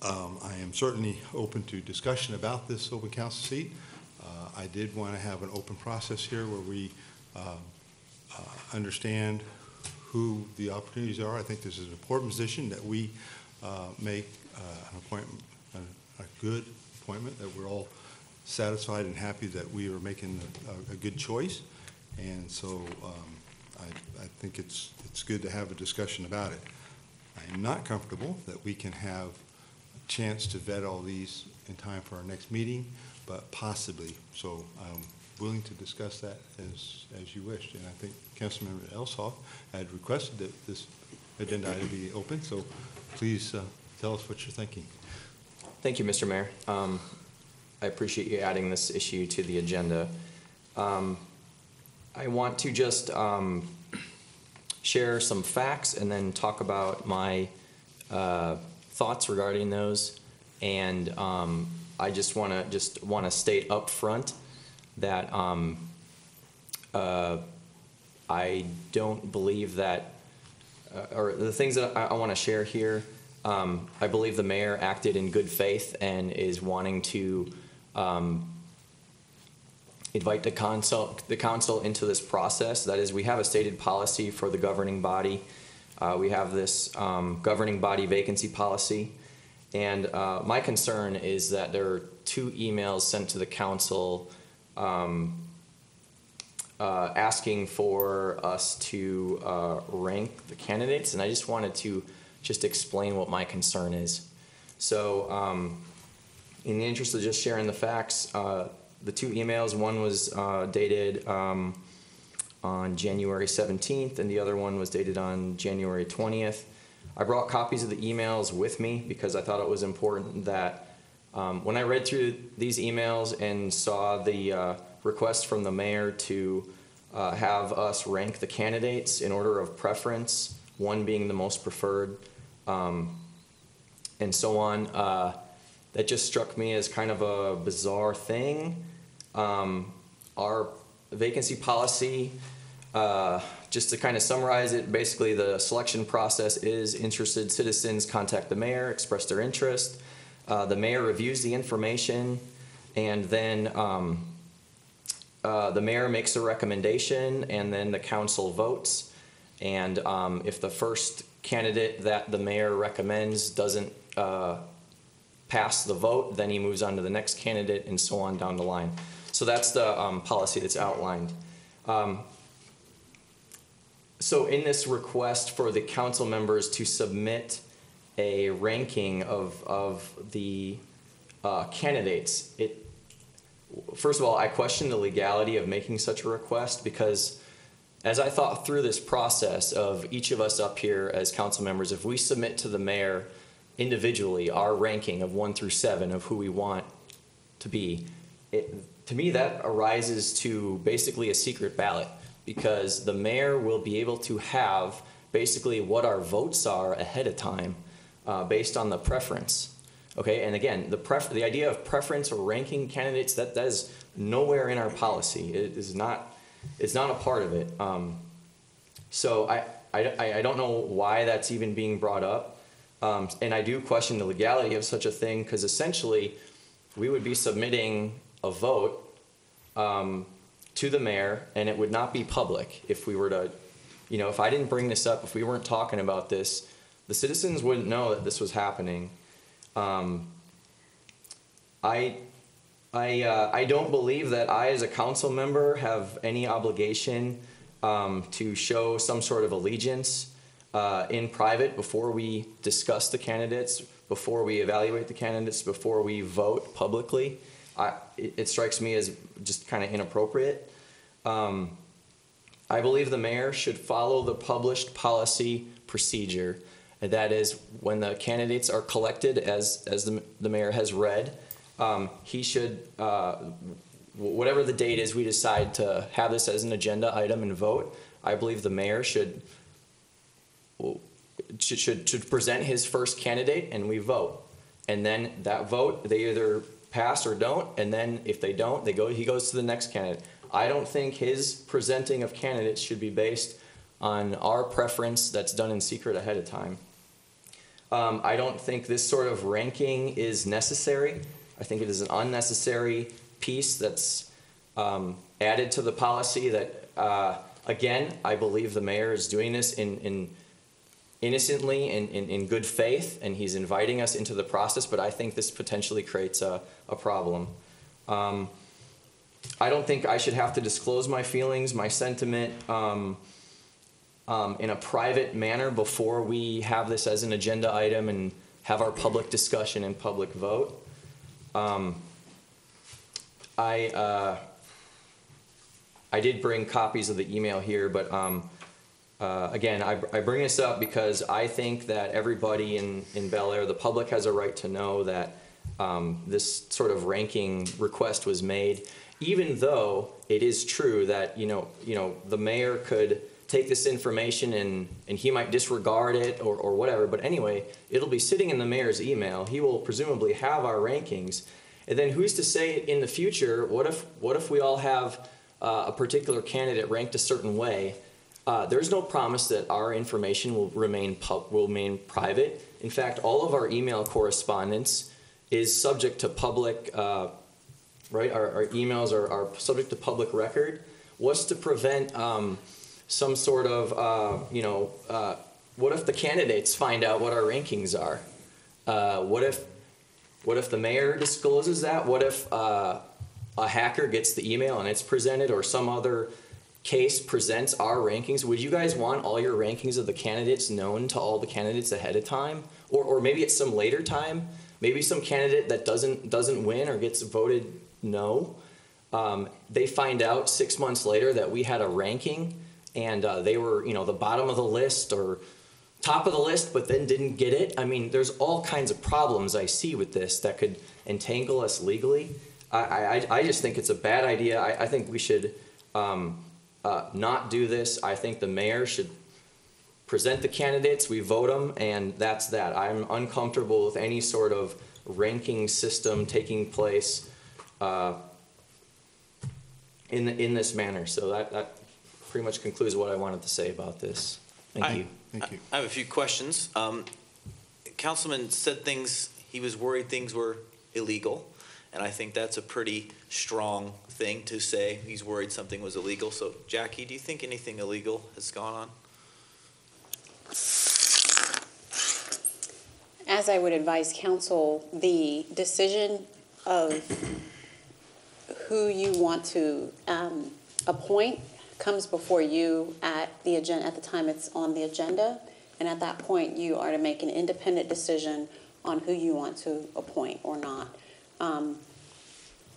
Speaker 1: I am certainly open to discussion about this open council seat. I did want to have an open process here where we understand who the opportunities are. I think this is an important position that we make an appointment, a good appointment, that we're all satisfied and happy that we are making a good choice. And so I think it's good to have a discussion about it. I am not comfortable that we can have a chance to vet all these in time for our next meeting, but possibly. So I'm willing to discuss that as you wished. And I think Councilmember Elshoff had requested that this agenda item be open. So please tell us what you're thinking.
Speaker 6: Thank you, Mr. Mayor. I appreciate you adding this issue to the agenda. I want to just share some facts and then talk about my thoughts regarding those. And I just want to state up front that I don't believe that, or the things that I want to share here. I believe the mayor acted in good faith and is wanting to invite the council into this process. That is, we have a stated policy for the governing body. We have this governing body vacancy policy. And my concern is that there are 2 emails sent to the council asking for us to rank the candidates. And I just wanted to just explain what my concern is. So in the interest of just sharing the facts, the 2 emails, one was dated on January 17th and the other one was dated on January 20th. I brought copies of the emails with me because I thought it was important that when I read through these emails and saw the request from the mayor to have us rank the candidates in order of preference, one being the most preferred, and so on, that just struck me as kind of a bizarre thing. Our vacancy policy, just to kind of summarize it, basically the selection process is interested citizens contact the mayor, express their interest. The mayor reviews the information, and then the mayor makes a recommendation, and then the council votes. And if the first candidate that the mayor recommends doesn't pass the vote, then he moves on to the next candidate, and so on down the line. So that's the policy that's outlined. So in this request for the council members to submit a ranking of the candidates, first of all, I question the legality of making such a request, because as I thought through this process of each of us up here as council members, if we submit to the mayor individually our ranking of 1 through 7 of who we want to be, to me that arises to basically a secret ballot, because the mayor will be able to have basically what our votes are ahead of time based on the preference. Okay, and again, the idea of preference or ranking candidates, that is nowhere in our policy. It is not. It's not a part of it. So I don't know why that's even being brought up. And I do question the legality of such a thing, because essentially we would be submitting a vote to the mayor, and it would not be public if we were to, if I didn't bring this up, if we weren't talking about this, the citizens wouldn't know that this was happening. I I don't believe that I, as a council member, have any obligation to show some sort of allegiance in private before we discuss the candidates, before we evaluate the candidates, before we vote publicly. It strikes me as just kind of inappropriate. I believe the mayor should follow the published policy procedure. And that is, when the candidates are collected, as the mayor has read, he should, whatever the date is we decide to have this as an agenda item and vote, I believe the mayor should present his first candidate and we vote. And then that vote, they either pass or don't, and then if they don't, he goes to the next candidate. I don't think his presenting of candidates should be based on our preference that's done in secret ahead of time. I don't think this sort of ranking is necessary. I think it is an unnecessary piece that's added to the policy that, again, I believe the mayor is doing this innocently and in good faith, and he's inviting us into the process, but I think this potentially creates a problem. I don't think I should have to disclose my feelings, my sentiment, in a private manner before we have this as an agenda item and have our public discussion and public vote. I did bring copies of the email here, but again, I bring this up because I think that everybody in Bel Aire, the public, has a right to know that this sort of ranking request was made, even though it is true that the mayor could take this information and he might disregard it or whatever. But anyway, it'll be sitting in the mayor's email. He will presumably have our rankings, and then who's to say in the future? What if we all have a particular candidate ranked a certain way? There's no promise that our information will remain private. In fact, all of our email correspondence is subject to public, right? Our emails are subject to public record. What's to prevent some sort of, what if the candidates find out what our rankings are? What if the mayor discloses that? What if a hacker gets the email and it's presented, or some other case presents our rankings? Would you guys want all your rankings of the candidates known to all the candidates ahead of time? Or maybe at some later time? Maybe some candidate that doesn't win or gets voted no, they find out 6 months later that we had a ranking and they were, the bottom of the list or top of the list, but then didn't get it. I mean, there's all kinds of problems I see with this that could entangle us legally. I just think it's a bad idea. I think we should not do this. I think the mayor should present the candidates, we vote them, and that's that. I'm uncomfortable with any sort of ranking system taking place in this manner. So that pretty much concludes what I wanted to say about this. Thank you.
Speaker 1: Thank you.
Speaker 11: I have a few questions. Councilman said he was worried things were illegal, and I think that's a pretty strong thing to say. He's worried something was illegal. So, Jackie, do you think anything illegal has gone on?
Speaker 4: As I would advise council, the decision of who you want to appoint comes before you at the time it's on the agenda, and at that point you are to make an independent decision on who you want to appoint or not.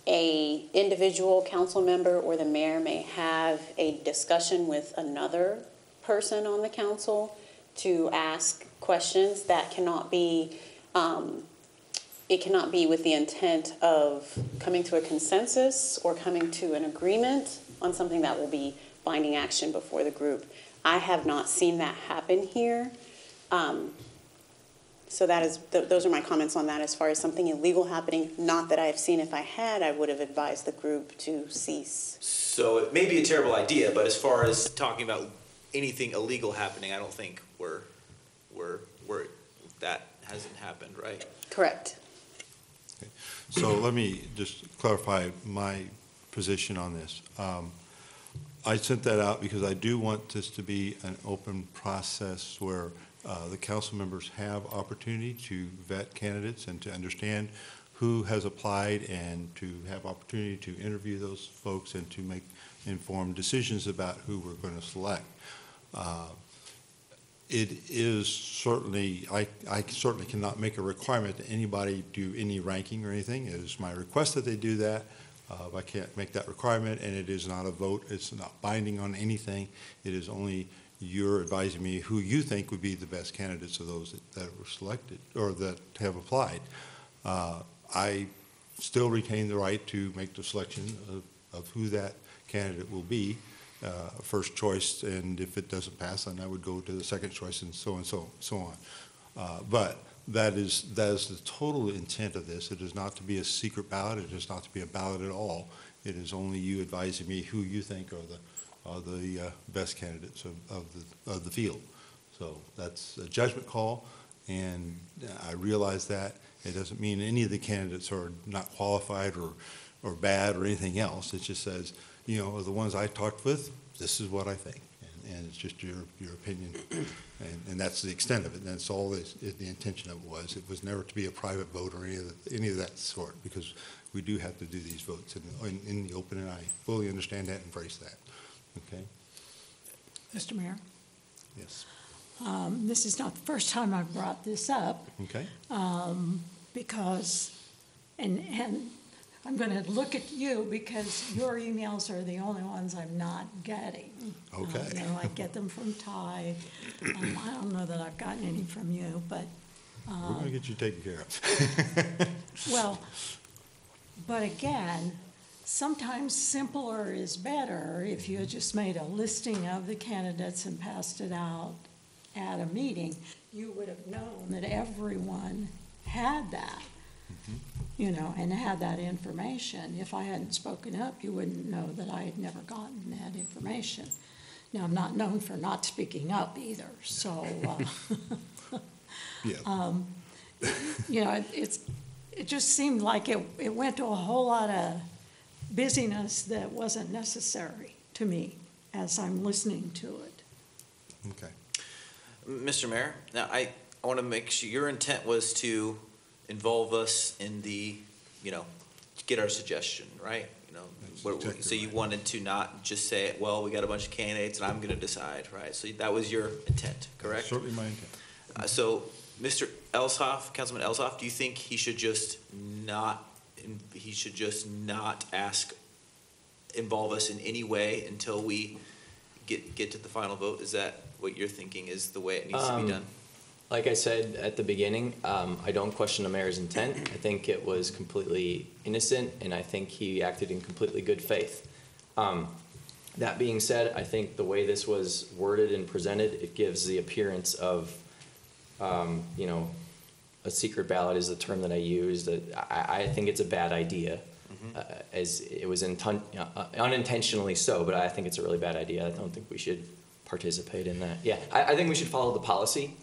Speaker 4: A individual council member or the mayor may have a discussion with another person on the council to ask questions that cannot be, it cannot be with the intent of coming to a consensus or coming to an agreement on something that will be binding action before the group. I have not seen that happen here. So that is, those are my comments on that as far as something illegal happening. Not that I have seen. If I had, I would have advised the group to cease.
Speaker 11: So it may be a terrible idea, but as far as talking about anything illegal happening, I don't think we're that hasn't happened, right?
Speaker 4: Correct.
Speaker 1: Okay. So let me just clarify my position on this. I sent that out because I do want this to be an open process where the council members have opportunity to vet candidates and to understand who has applied and to have opportunity to interview those folks and to make informed decisions about who we're going to select. It is certainly, I certainly cannot make a requirement that anybody do any ranking or anything. It is my request that they do that. I can't make that requirement, and it is not a vote. It's not binding on anything. It is only you're advising me who you think would be the best candidates of those that were selected or that have applied. I still retain the right to make the selection of who that candidate will be. First choice, and if it doesn't pass, then I would go to the second choice, and so on. But that is the total intent of this. It is not to be a secret ballot. It is not to be a ballot at all. It is only you advising me who you think are the best candidates of the field. So that's a judgment call, and I realize that. It doesn't mean any of the candidates are not qualified or bad or anything else. It just says, you know, the ones I talked with, this is what I think. And it's just your opinion. And that's the extent of it. And that's all the intention of it was. It was never to be a private vote or any of that sort, because we do have to do these votes in the open, and I fully understand that and embrace that. Okay?
Speaker 9: Mr. Mayor,
Speaker 1: Yes.
Speaker 9: this is not the first time I've brought this up.
Speaker 1: Okay.
Speaker 9: Because, and I'm going to look at you because your emails are the only ones I'm not getting.
Speaker 1: Okay.
Speaker 9: You know, I get them from Ty. I don't know that I've gotten any from you, but.
Speaker 1: We're going to get you taken care of.
Speaker 9: Well, but again, sometimes simpler is better. If you had just made a listing of the candidates and passed it out at a meeting, you would have known that everyone had that. You know, and had that information. If I hadn't spoken up, you wouldn't know that I had never gotten that information. Now, I'm not known for not speaking up either, so,
Speaker 1: Yeah.
Speaker 9: You know, it just seemed like it went to a whole lot of busyness that wasn't necessary to me as I'm listening to it.
Speaker 1: Okay.
Speaker 11: Mr. Mayor, now I want to make sure your intent was to involve us in the, you know, get our suggestion, right? You know,
Speaker 1: Exactly
Speaker 11: so you
Speaker 1: right.
Speaker 11: wanted to not just say, well, we got a bunch of candidates and I'm going to decide, right? So that was your intent, correct?
Speaker 1: Certainly my intent.
Speaker 11: So, Mr. Elshoff, Councilman Elshoff, do you think he should just not involve us in any way until we get to the final vote? Is that what you're thinking is the way it needs to be done?
Speaker 6: Like I said at the beginning, I don't question the mayor's intent. I think it was completely innocent, and I think he acted in completely good faith. That being said, I think the way this was worded and presented, it gives the appearance of, you know, a secret ballot is the term that I used. I think it's a bad idea, as it was unintentionally so, but I think it's a really bad idea. I don't think we should participate in that. Yeah, I think we should follow the policy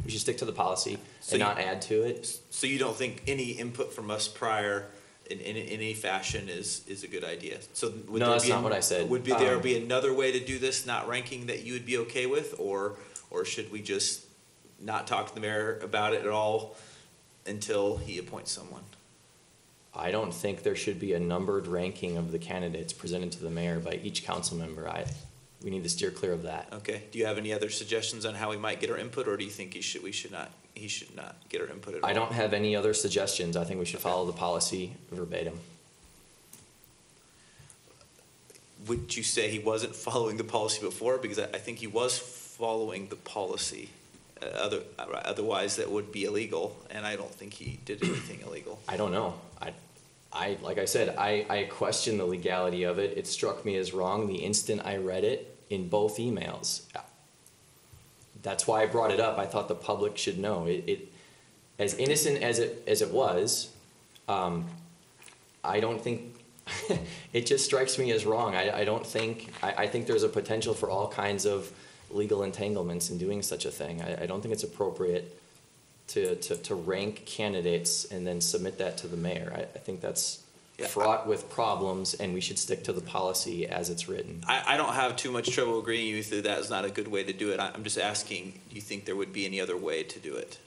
Speaker 6: we should stick to the policy and not add to it.
Speaker 11: So you don't think any input from us prior in any fashion is a good idea? So would
Speaker 6: No,
Speaker 11: there
Speaker 6: that's
Speaker 11: be
Speaker 6: not what I said.
Speaker 11: Would there be another way to do this, not ranking, that you would be okay with, or should we just not talk to the mayor about it at all until he appoints someone?
Speaker 6: I don't think there should be a numbered ranking of the candidates presented to the mayor by each council member. We need to steer clear of that.
Speaker 11: Okay. Do you have any other suggestions on how we might get our input, or do you think he should not get our input at all?
Speaker 6: I don't have any other suggestions. I think we should follow the policy verbatim.
Speaker 11: Would you say he wasn't following the policy before? Because I think he was following the policy. Otherwise, that would be illegal, and I don't think he did anything illegal.
Speaker 6: I don't know. Like I said, I question the legality of it. It struck me as wrong the instant I read it in both emails. That's why I brought it up. I thought the public should know. It as innocent as it was, I don't think it just strikes me as wrong. I think there's a potential for all kinds of legal entanglements in doing such a thing. I don't think it's appropriate to rank candidates and then submit that to the mayor. I think that's fraught with problems, and we should stick to the policy as it's written.
Speaker 11: I don't have too much trouble agreeing with you that is not a good way to do it. I'm just asking, do you think there would be any other way to do it?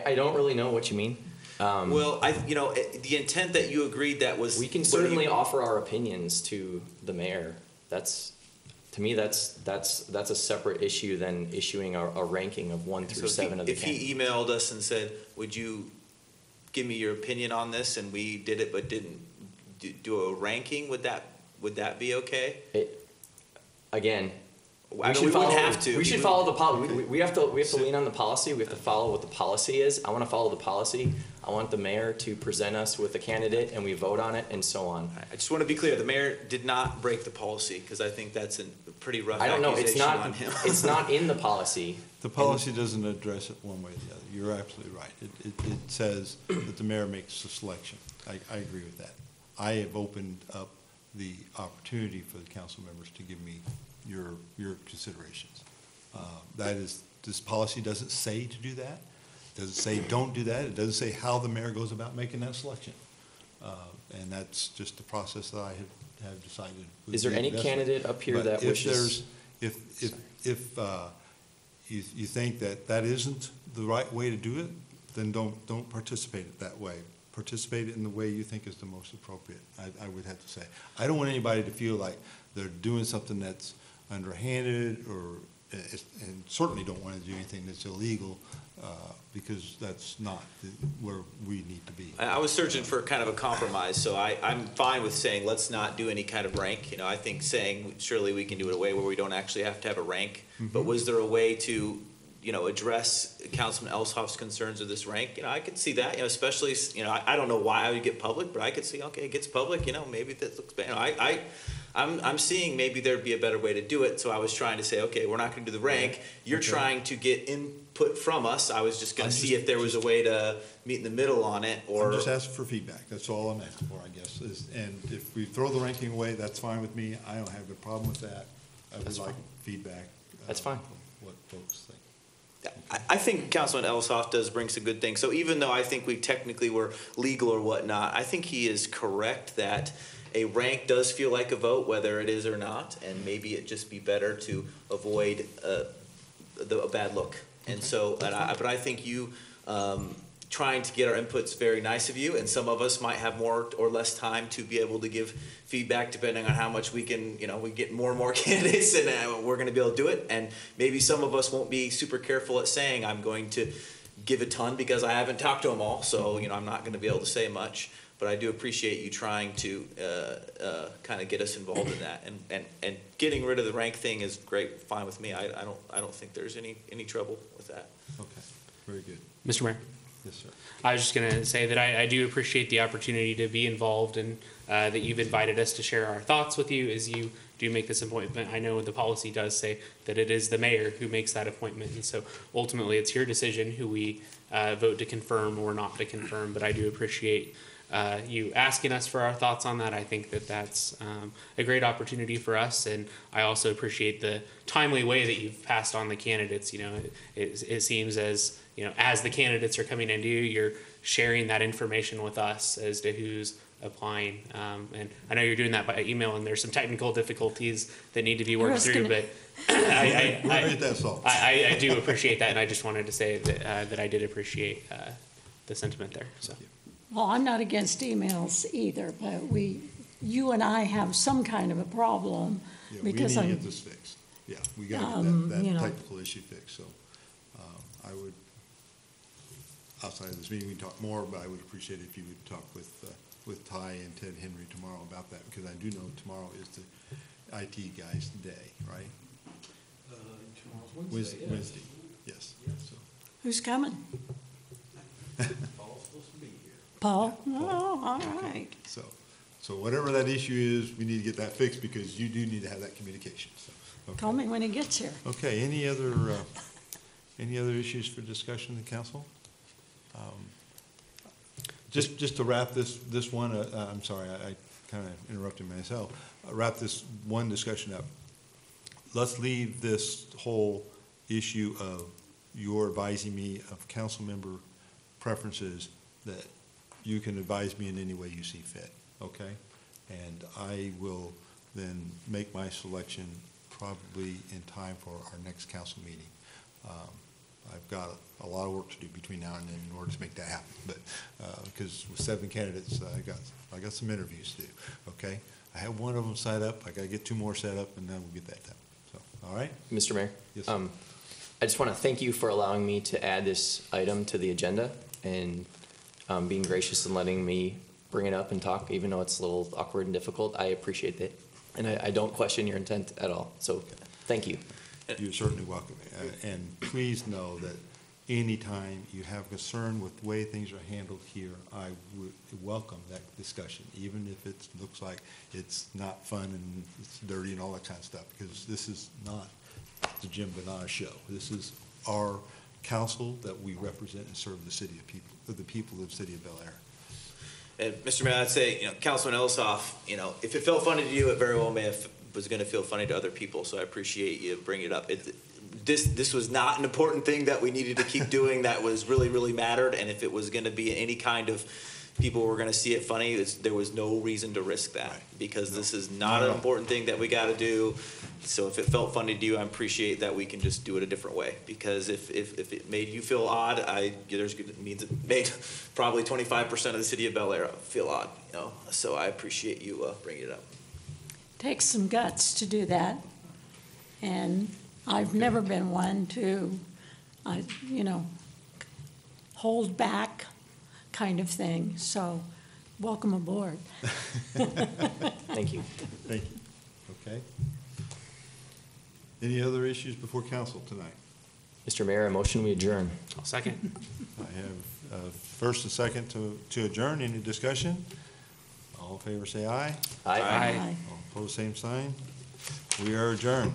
Speaker 6: I don't really know what you mean.
Speaker 11: Well, the intent that you agreed that was.
Speaker 6: We can certainly offer our opinions to the mayor. To me, that's a separate issue than issuing a ranking of 1 through 7 of the candidates.
Speaker 11: If he emailed us and said, would you give me your opinion on this, and we did it but didn't do a ranking, would that be okay?
Speaker 6: Again,
Speaker 11: I mean, we wouldn't have to.
Speaker 6: We should follow the policy. We have to lean on the policy. We have to follow what the policy is. I want to follow the policy. I want the mayor to present us with a candidate, and we vote on it, and so on.
Speaker 11: I just want to be clear. The mayor did not break the policy, because I think that's a pretty rough
Speaker 6: I don't know.
Speaker 11: accusation on him.
Speaker 6: It's not in the policy.
Speaker 1: The policy doesn't address it one way or the other. You're absolutely right. It says that the mayor makes the selection. I agree with that. I have opened up the opportunity for the council members to give me your considerations. This policy doesn't say to do that. It doesn't say don't do that. It doesn't say how the mayor goes about making that selection. And that's just the process that I have decided.
Speaker 6: Is there any candidate up here that wishes?
Speaker 1: If you think that isn't the right way to do it, then don't participate it that way. Participate it in the way you think is the most appropriate, I would have to say. I don't want anybody to feel like they're doing something that's underhanded and certainly don't want to do anything that's illegal, because that's not where we need to be.
Speaker 11: I was searching for kind of a compromise, so I'm fine with saying let's not do any kind of rank. I think saying surely we can do it a way where we don't actually have to have a rank. Mm-hmm. But was there a way to address Councilman Elshoff's concerns of this rank? I could see that, especially, I don't know why I would get public, but I could see, okay, it gets public, maybe that looks bad. I'm seeing maybe there'd be a better way to do it, so I was trying to say, okay, we're not going to do the rank. You're trying to get input from us. I was just going to see if there was a way to meet in the middle on it, or.
Speaker 1: I'm just asking for feedback. That's all I'm asking for, I guess. And if we throw the ranking away, that's fine with me. I don't have a problem with that. I would like feedback.
Speaker 6: That's fine.
Speaker 1: What folks think.
Speaker 11: I think Councilman Elshoff does bring some good things. So even though I think we technically were legal or whatnot, I think he is correct that a rank does feel like a vote, whether it is or not, and maybe it'd just be better to avoid a bad look. And so, but I think you trying to get our input's very nice of you, and some of us might have more or less time to be able to give feedback depending on how much we can, we get more and more candidates, and we're going to be able to do it. And maybe some of us won't be super careful at saying I'm going to give a ton because I haven't talked to them all, so I'm not going to be able to say much. But I do appreciate you trying to kind of get us involved in that, and getting rid of the rank thing is great, fine with me. I don't think there's any trouble with that.
Speaker 1: Okay, very good.
Speaker 8: Mr. Mayor.
Speaker 1: Yes, sir.
Speaker 8: I was just going to say that I do appreciate the opportunity to be involved, and that you've invited us to share our thoughts with you as you do make this appointment. I know the policy does say that it is the mayor who makes that appointment, and so ultimately it's your decision who we vote to confirm or not to confirm, but I do appreciate you asking us for our thoughts on that. I think that that's a great opportunity for us, and I also appreciate the timely way that you've passed on the candidates. It seems as as the candidates are coming into you, you're sharing that information with us as to who's applying. And I know you're doing that by email, and there's some technical difficulties that need to be worked through, but I do appreciate that, and I just wanted to say that I did appreciate the sentiment there. So.
Speaker 9: Well, I'm not against emails either, but you and I have some kind of a problem because
Speaker 1: we need to get this fixed. Yeah, we got to get that technical issue fixed. So I would, outside of this meeting, we can talk more, but I would appreciate it if you would talk with Ty and Ted Henry tomorrow about that, because I do know tomorrow is the IT guy's day, right?
Speaker 3: Tomorrow's
Speaker 1: Wednesday. Yes. So.
Speaker 9: Who's coming?
Speaker 3: Paul's supposed to be here.
Speaker 9: Paul? Oh, all right.
Speaker 1: So whatever that issue is, we need to get that fixed, because you do need to have that communication. So, okay.
Speaker 9: Call me when he gets here.
Speaker 1: Okay. Any other issues for discussion in the council? Just to wrap this one, I'm sorry, I kind of interrupted myself. Wrap this one discussion up. Let's leave this whole issue of your advising me of council member preferences, that you can advise me in any way you see fit, okay? And I will then make my selection probably in time for our next council meeting. I've got a lot of work to do between now and then in order to make that happen. But, because with 7 candidates, I got some interviews to do, okay? I have one of them set up, I gotta get 2 more set up, and then we'll get that done. So, all right?
Speaker 6: Mr. Mayor?
Speaker 1: Yes, sir.
Speaker 6: I just want to thank you for allowing me to add this item to the agenda and being gracious and letting me bring it up and talk, even though it's a little awkward and difficult. I appreciate that. And I don't question your intent at all. So thank you.
Speaker 1: You're certainly welcome. And please know that anytime you have concern with the way things are handled here, I would welcome that discussion, even if it looks like it's not fun and it's dirty and all that kind of stuff, because this is not the Jim Benage show. This is our council that we represent and serve the city of people, the people of the city of Bel Aire.
Speaker 11: And Mr. Mayor, I'd say, Councilman Ellishoff, if it felt funny to you, it very well was going to feel funny to other people. So I appreciate you bringing it up. This was not an important thing that we needed to keep doing. That was really mattered. And if it was going to be any kind of people were going to see it funny, there was no reason to risk that, because this is not an important thing that we got to do. So if it felt funny to you, I appreciate that we can just do it a different way. Because if it made you feel odd, it means it made probably 25% of the city of Bel Aire feel odd. So I appreciate you bringing it up.
Speaker 9: Takes some guts to do that, and I've never been one to, hold back kind of thing. So welcome aboard.
Speaker 6: Thank you.
Speaker 1: Thank you. Okay. Any other issues before council tonight?
Speaker 6: Mr. Mayor, a motion we adjourn.
Speaker 8: I'll second.
Speaker 1: I have first and second to adjourn. Any discussion? All in favor say aye.
Speaker 8: Aye.
Speaker 1: All opposed, same sign. We are adjourned.